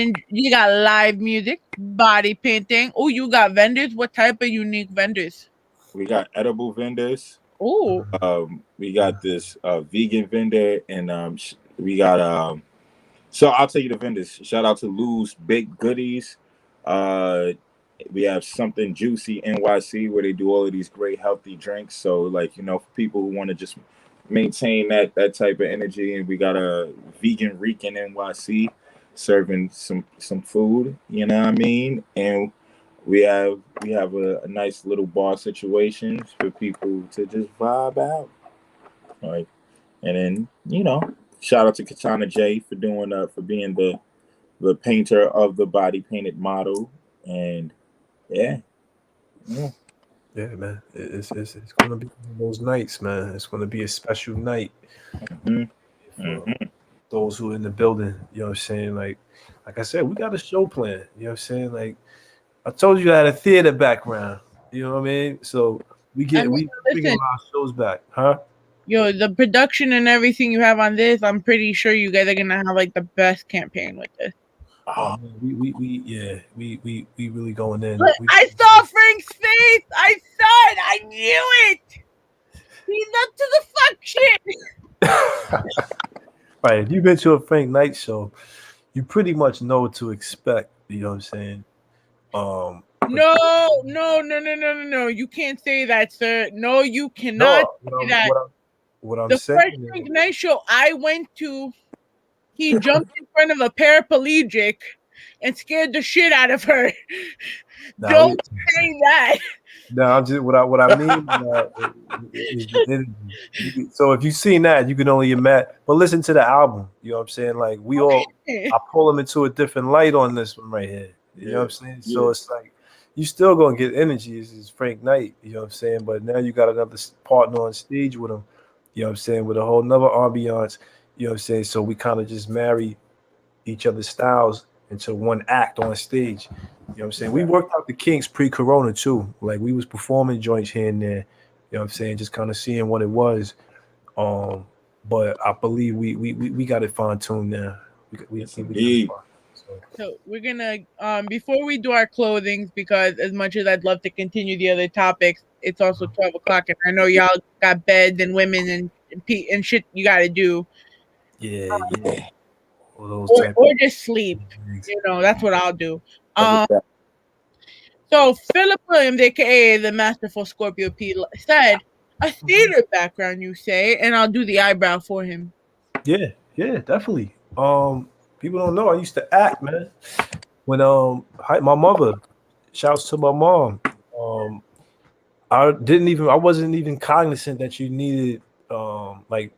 J: live music, body painting. Oh, you got vendors. What type of unique vendors?
L: We got edible vendors.
J: Oh.
L: We got this vegan vendor, and we got so I'll tell you the vendors. Shout out to Lou's Baked Goodies. We have Something Juicy NYC, where they do all of these great healthy drinks. So, like, you know, for people who want to just maintain that type of energy, and we got a Vegan Rican NYC serving some food, you know what I mean? And we have a nice little bar situation for people to just vibe out. Like, and then, you know, shout out to Katana J for doing for being the painter of the body painted model. And yeah.
K: Yeah, man. It's gonna be one of those nights, man. It's gonna be a special night for those who are in the building. You know what I'm saying? Like I said, we got a show plan. You know what I'm saying? Like I told you, I had a theater background. You know what I mean? So we bringing a
J: listen,
K: lot of shows back, huh?
J: yo, the production and everything you have on this, I'm pretty sure you guys are gonna have like the best campaign with this.
K: Oh man, we really going in.
J: Look, I saw Frank's face. I saw it. I knew it. He's up to the fuck shit.
K: Right, if you've been to a Frank Knight show, you pretty much know what to expect. You know what I'm saying?
J: No. You can't say that, sir. No, you cannot say that.
K: What I'm
J: the
K: saying
J: first Frank Knight show I went to, he jumped in front of a paraplegic and scared the shit out of her. Don't say that.
K: No, I'm just what I mean is the energy. So if you've seen that, you can only imagine. But listen to the album. You know what I'm saying? Like I pull them into a different light on this one right here. You know what I'm saying?
L: Yeah.
K: So it's like you still gonna get energy. This is Frank Knight. You know what I'm saying? But now you got another partner on stage with him. You know what I'm saying? With a whole nother ambiance. You know what I'm saying? So we kind of just marry each other's styles into one act on stage. You know what I'm saying? We worked out the kinks pre-corona too. Like we was performing joints here and there. You know what I'm saying? Just kind of seeing what it was. But I believe we got it fine-tuned now.
J: So we're gonna before we do our clothings, because as much as I'd love to continue the other topics, it's also 12 o'clock, and I know y'all got beds and women and shit you gotta do.
K: Yeah.
J: Or just sleep. You know, that's what I'll do. So Philip Williams, aka the Masterful Scorpio P, said a theater background, you say, and I'll do the eyebrow for him.
K: Yeah, definitely. People don't know I used to act, man. When my mother, shouts to my mom. I wasn't even cognizant that you needed like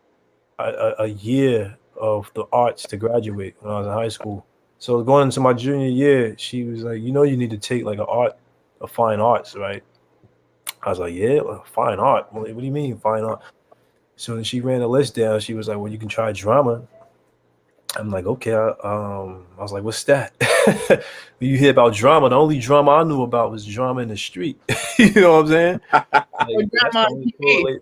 K: a year of the arts to graduate when I was in high school. So going into my junior year, she was like, you need to take like a fine arts, right? I was like, yeah, fine art. What do you mean fine art? So then she ran the list down. She was like, well, you can try drama. I'm like, okay. I was like, what's that? When you hear about drama, the only drama I knew about was drama in the street. You know what I'm saying?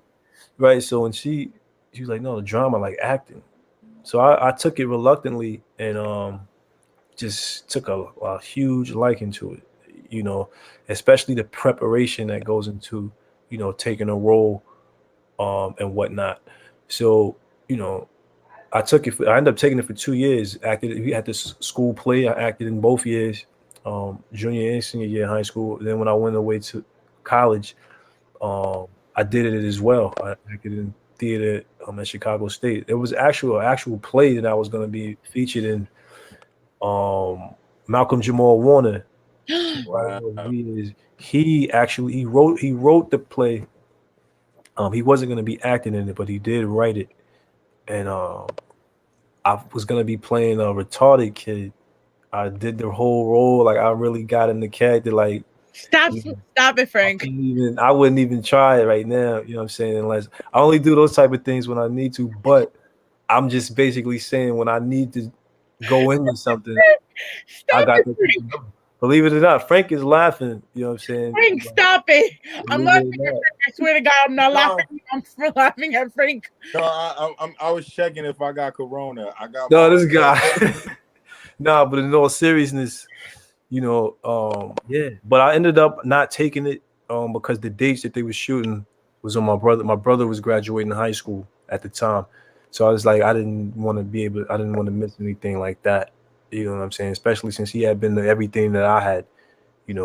K: Right. So when she was like, no, the drama, like acting. So I took it reluctantly and just took a huge liking to it, especially the preparation that goes into, taking a role and whatnot. So, I ended up taking it for 2 years. We had this school play. I acted in both years, junior and senior year in high school. Then when I went away to college, I did it as well. I acted in theater at Chicago State. It was actual play that I was going to be featured in. Malcolm Jamal Warner. Wow. He wrote the play. He wasn't going to be acting in it, but he did write it. And I was going to be playing a retarded kid. I did the whole role. Like I really got in the character. Like
J: stop it, Frank.
K: I wouldn't even try it right now. You know what I'm saying? Unless I only do those type of things when I need to. But I'm just basically saying when I need to go into something, I got to. Believe it or not, Frank is laughing. You know what I'm saying?
J: Frank, stop it! I'm laughing at Frank. I swear to God, I'm not laughing. I'm laughing at Frank.
L: No, I was checking if I got corona. I got
K: this guy. Nah, but in all seriousness, yeah. But I ended up not taking it because the dates that they were shooting was on my brother. My brother was graduating high school at the time, so I was like, I didn't want to miss anything like that. You know what I'm saying? Especially since he had been to everything that I had,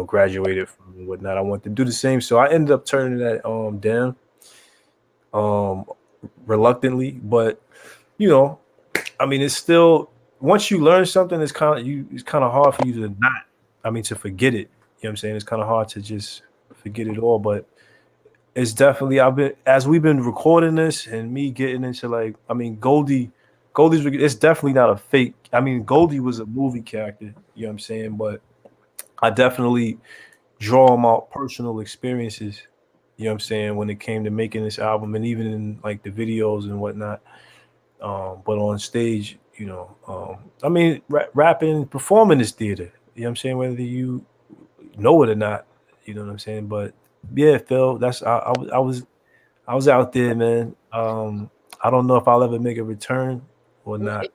K: graduated from and whatnot. I wanted to do the same. So I ended up turning that down reluctantly. But, it's still, once you learn something, it's kind of hard for you to forget it. You know what I'm saying? It's kind of hard to just forget it all. But it's definitely, as we've been recording this and me getting into Goldie's, it's definitely not a fake. Goldie was a movie character, you know what I'm saying? But I definitely draw on my personal experiences You know what I'm saying? When it came to making this album, and even in like the videos and whatnot. But on stage, you know, I mean, rapping, performing is theater. You know what I'm saying? Whether you know it or not, you know what I'm saying. But yeah, Phil, that's I was out there, man. I don't know if I'll ever make a return or not.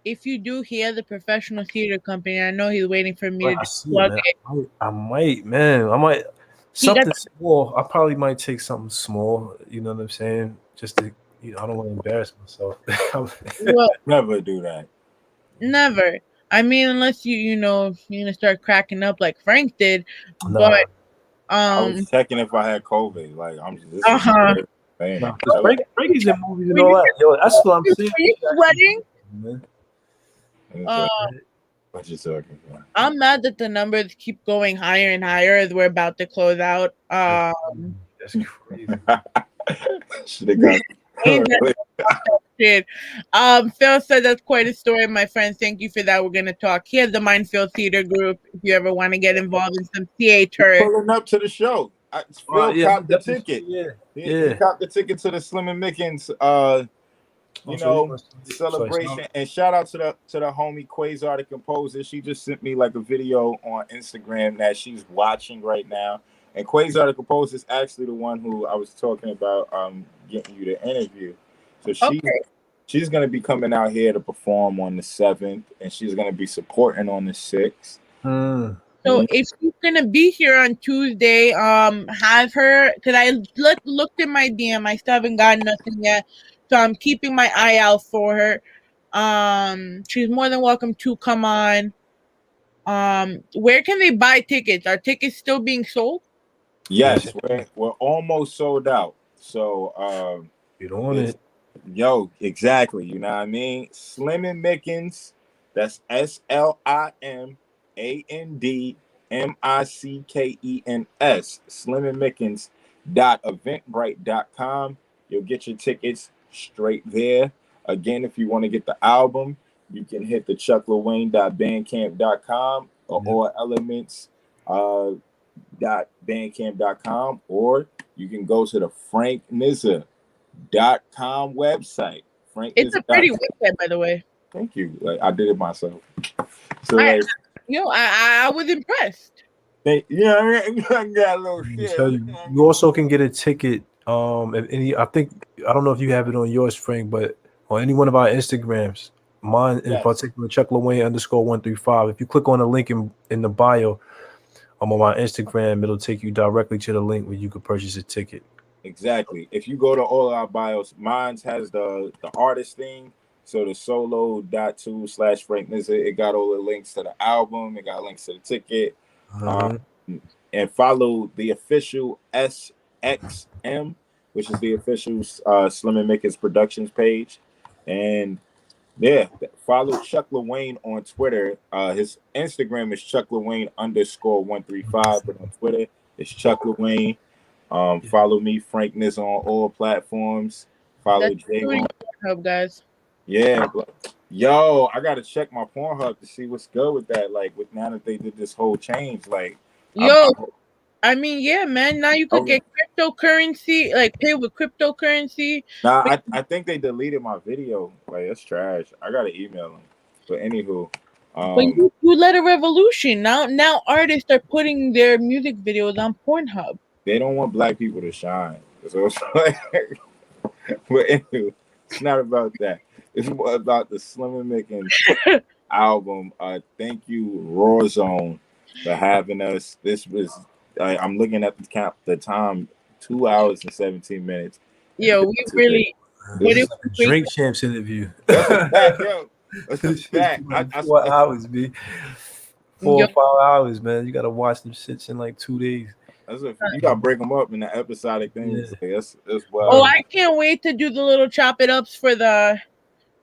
J: If you do, he has a professional theater company. I know he's waiting for me
K: But
J: to
K: I
J: just
K: see it,
J: plug
K: man.
J: it.
K: I might, man. I might
J: He got
K: something small. I probably might take something small. You know what I'm saying? Just to, you know, I don't want to embarrass myself.
J: well,
L: Never do that.
J: never. I mean, unless you're gonna start cracking up like Frank did.
K: Nah.
J: But
L: I was checking if I had COVID. Like I'm just this is saying.
K: Nah, because Frankie's in movies and
J: Were
K: all
J: you-
K: that. Yo, that's what I'm saying.
J: Are you sweating?
K: Man.
L: What you talking about?
J: I'm mad that the numbers keep going higher and higher as we're about to close out.
K: That's crazy.
L: Should have got
J: Ain't that shit. Phil said that's quite a story, my friends. Thank you for that. We're gonna talk. Here's the Mindfield Theater Group. If you ever want to get involved in some theater,
L: pulling up to the show. Phil copped the ticket. He copped the ticket to the Slim and Mickens celebration. And shout out to the homie Quasar, the composer. She just sent me like a video on Instagram that she's watching right now. And Quasar, the composer, is actually the one who I was talking about getting you the interview. So she's gonna be coming out here to perform on the 7th, and she's gonna be supporting on the 6th.
J: So if she's gonna be here on Tuesday, have her, because I looked in my DM. I still haven't gotten nothing yet, so I'm keeping my eye out for her. She's more than welcome to come on. Where can they buy tickets? Are tickets still being sold?
L: Yes, we're almost sold out. So
K: get on it.
L: Yo, exactly. You know what I mean? Slim and Mickens. That's SLIMANDMICKENS. Slim and Mickens .eventbrite.com. You'll get your tickets straight there. Again, if you want to get the album, you can hit the chucklawayne.bandcamp.com or elements.bandcamp.com, or you can go to the FrankKnizza.com website.
J: It's a pretty website, by the way.
L: Thank you. Like I did it myself. So
J: I was impressed.
L: I got a little shit.
K: You also can get a ticket. I don't know if you have it on yours, Frank, but on any one of our Instagrams, mine in particular, ChuckLaWayne_135. If you click on the link in the bio, on my Instagram, it'll take you directly to the link where you can purchase a ticket.
L: Exactly. If you go to all our bios, mine has the artist thing. So the solo.2/Frank Knizza, it got all the links to the album. It got links to the ticket. And follow the official SXM, which is the official Slim and Mickens Productions page. And yeah, follow Chuck LaWayne on Twitter. His Instagram is ChuckLaWayne_135, but on Twitter it's Chuck LaWayne. Follow me, Frank Knizza, on all platforms. Follow Jay on
J: Pornhub, guys.
L: Yeah, yo, I gotta check my Pornhub to see what's good with that. Like, with now that they did this whole change, like,
J: I mean, yeah, man. Now you could get cryptocurrency, like pay with cryptocurrency.
L: Nah, I think they deleted my video. Like, it's trash. I gotta email them. But anywho,
J: but you led a revolution. Now artists are putting their music videos on Pornhub.
L: They don't want black people to shine. So it's like, but anyway, it's not about that. It's more about the Slim and Mickens album. Thank you, Rawrrzone, for having us. This was, I'm looking at the time, 2 hours and 17 minutes.
J: Yo, we really.
K: This is like a Drink Champs interview.
L: That's a fact, yo. That's a fact.
K: Like 4 hours, B. 4 or 5 hours, man. You gotta watch them shits in like 2 days.
L: You gotta break them up in the episodic things. Yeah. That's well.
J: Oh, I can't wait to do the little chop it ups for the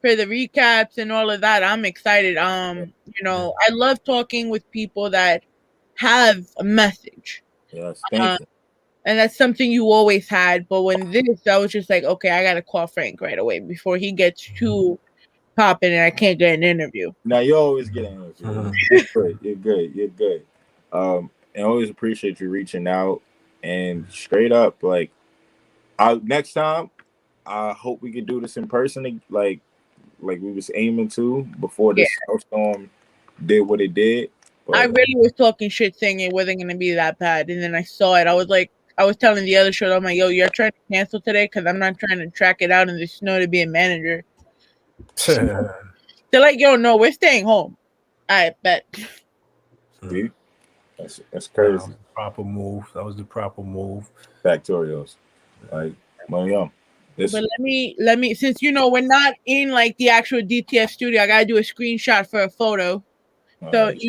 J: recaps and all of that. I'm excited. I love talking with people that have a message.
L: Yes, thank you.
J: And that's something you always had. But when I was just like, okay, I gotta call Frank right away before he gets too popping and I can't get an interview.
L: Now you always get an interview. You're good. And I always appreciate you reaching out. And straight up, like, next time, I hope we could do this in person, like we was aiming to before this snowstorm did what it did. But
J: I really was talking shit saying it wasn't going to be that bad. And then I saw it. I was like, I was telling the other show, I'm like, yo, you're trying to cancel today because I'm not trying to track it out in the snow to be a manager. They're like, yo, no, we're staying home. I bet.
L: See? That's crazy.
K: That was the proper move. That was the proper move.
L: Factorials. Like, well,
J: But let me, since we're not in like the actual DTF studio, I gotta do a screenshot for a photo. So
L: right.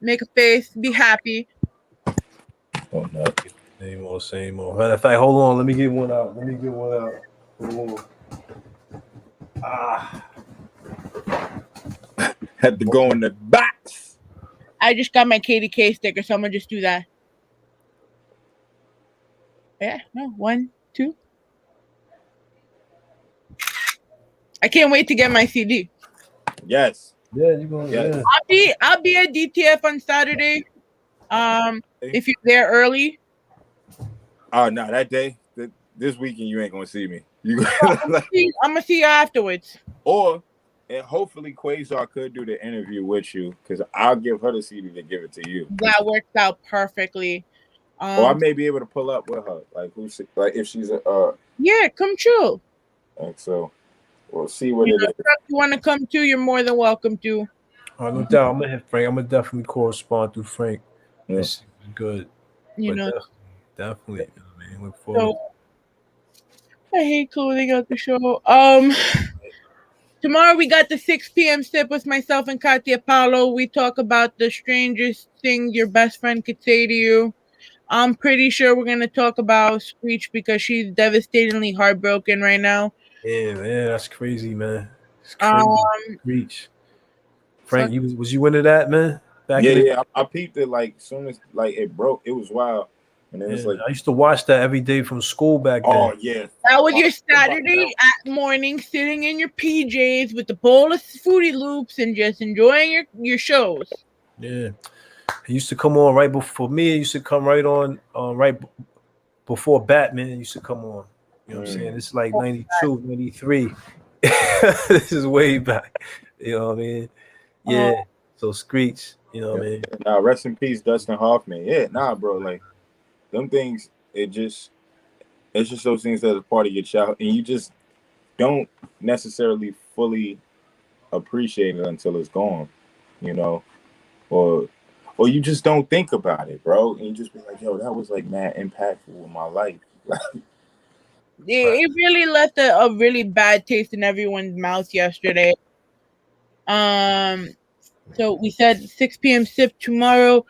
J: make a face, be happy.
L: Oh no.
K: Same old. Matter of fact, hold on. Let me get one out. Hold on.
L: Had to go in the box.
J: I just got my KDK sticker, so I'm gonna just do that. Yeah, no, 1, 2. I can't wait to get my CD.
L: Yes.
K: Yeah, you're going.
L: Yes.
K: Yeah.
J: I'll be at DTF on Saturday. If you're there early.
L: Oh no, that day, this weekend you ain't gonna see me.
J: I'm gonna see you afterwards.
L: And hopefully Quasar could do the interview with you because I'll give her the CD to give it to you.
J: That works out perfectly.
L: Or I may be able to pull up with her, like if she's
J: yeah, come chill.
L: Like so, we'll see what it is.
J: If you want to come too, you're more than welcome to.
K: Oh, no doubt. I'm gonna hit Frank. I'm gonna definitely correspond through Frank.
L: Yeah.
K: This is good. Definitely. I mean, look forward.
J: So, I hate closing out the show. Tomorrow we got the 6 p.m. sip with myself and Katia Paulo. We talk about the strangest thing your best friend could say to you. I'm pretty sure we're gonna talk about Screech because she's devastatingly heartbroken right now.
K: Yeah, that's crazy, man. It's crazy. Screech. Frank, was you into that, man?
L: I peeped it like soon as it broke. It was wild. And it was like
K: I used to watch that every day from school back then.
L: Oh yeah.
J: That was your Saturday morning, sitting in your PJs with the bowl of Fruity Loops and just enjoying your shows.
K: Yeah, it used to come on right before me. It used to come right on right before Batman. It used to come on. You know what I'm saying? It's like 92, 93. This is way back. You know what I mean? Yeah. So Screech. You know what I mean?
L: Nah, rest in peace, Dustin Hoffman. Yeah, nah, bro. Like them things, it's just those things that are part of your childhood, and you just don't necessarily fully appreciate it until it's gone, or you just don't think about it, bro, and you just be like, yo, that was like mad impactful in my life.
J: It really left a really bad taste in everyone's mouth yesterday. So we said 6 p.m. sip tomorrow.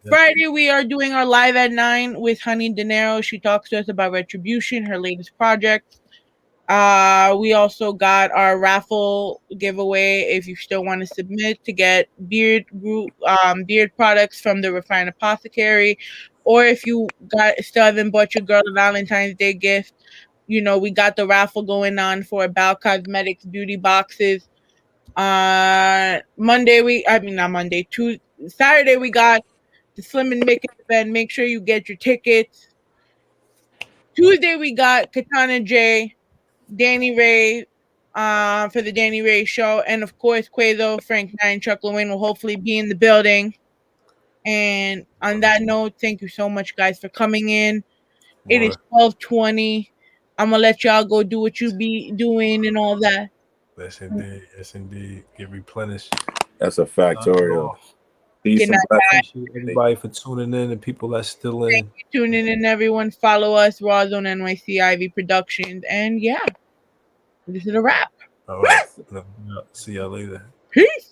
J: Friday, we are doing our live at 9 with Honey Dinero. She talks to us about Retribution, her latest project. We also got our raffle giveaway if you still want to submit to get beard products from the Refined Apothecary, or if you still haven't bought your girl a Valentine's Day gift, we got the raffle going on for Bal Cosmetics beauty boxes. Saturday we got the Slim and Mickens event. Make sure you get your tickets. Tuesday we got Katana J, Danny Ray, for the Danny Ray show, and of course Quazo, Frank 9, Chuck Lewin will hopefully be in the building. And on that note, thank you so much, guys, for coming in. It is 12:20. I'm gonna let y'all go do what you be doing and all that.
K: Yes, indeed. Get replenished.
L: That's a factorial.
J: Good night,
K: appreciate everybody for tuning in and people that's still in.
J: Thank you, tuning in, everyone. Follow us, Rawrrzone NYC Ivy Productions. And yeah, this is a wrap.
K: All right. See y'all later.
J: Peace.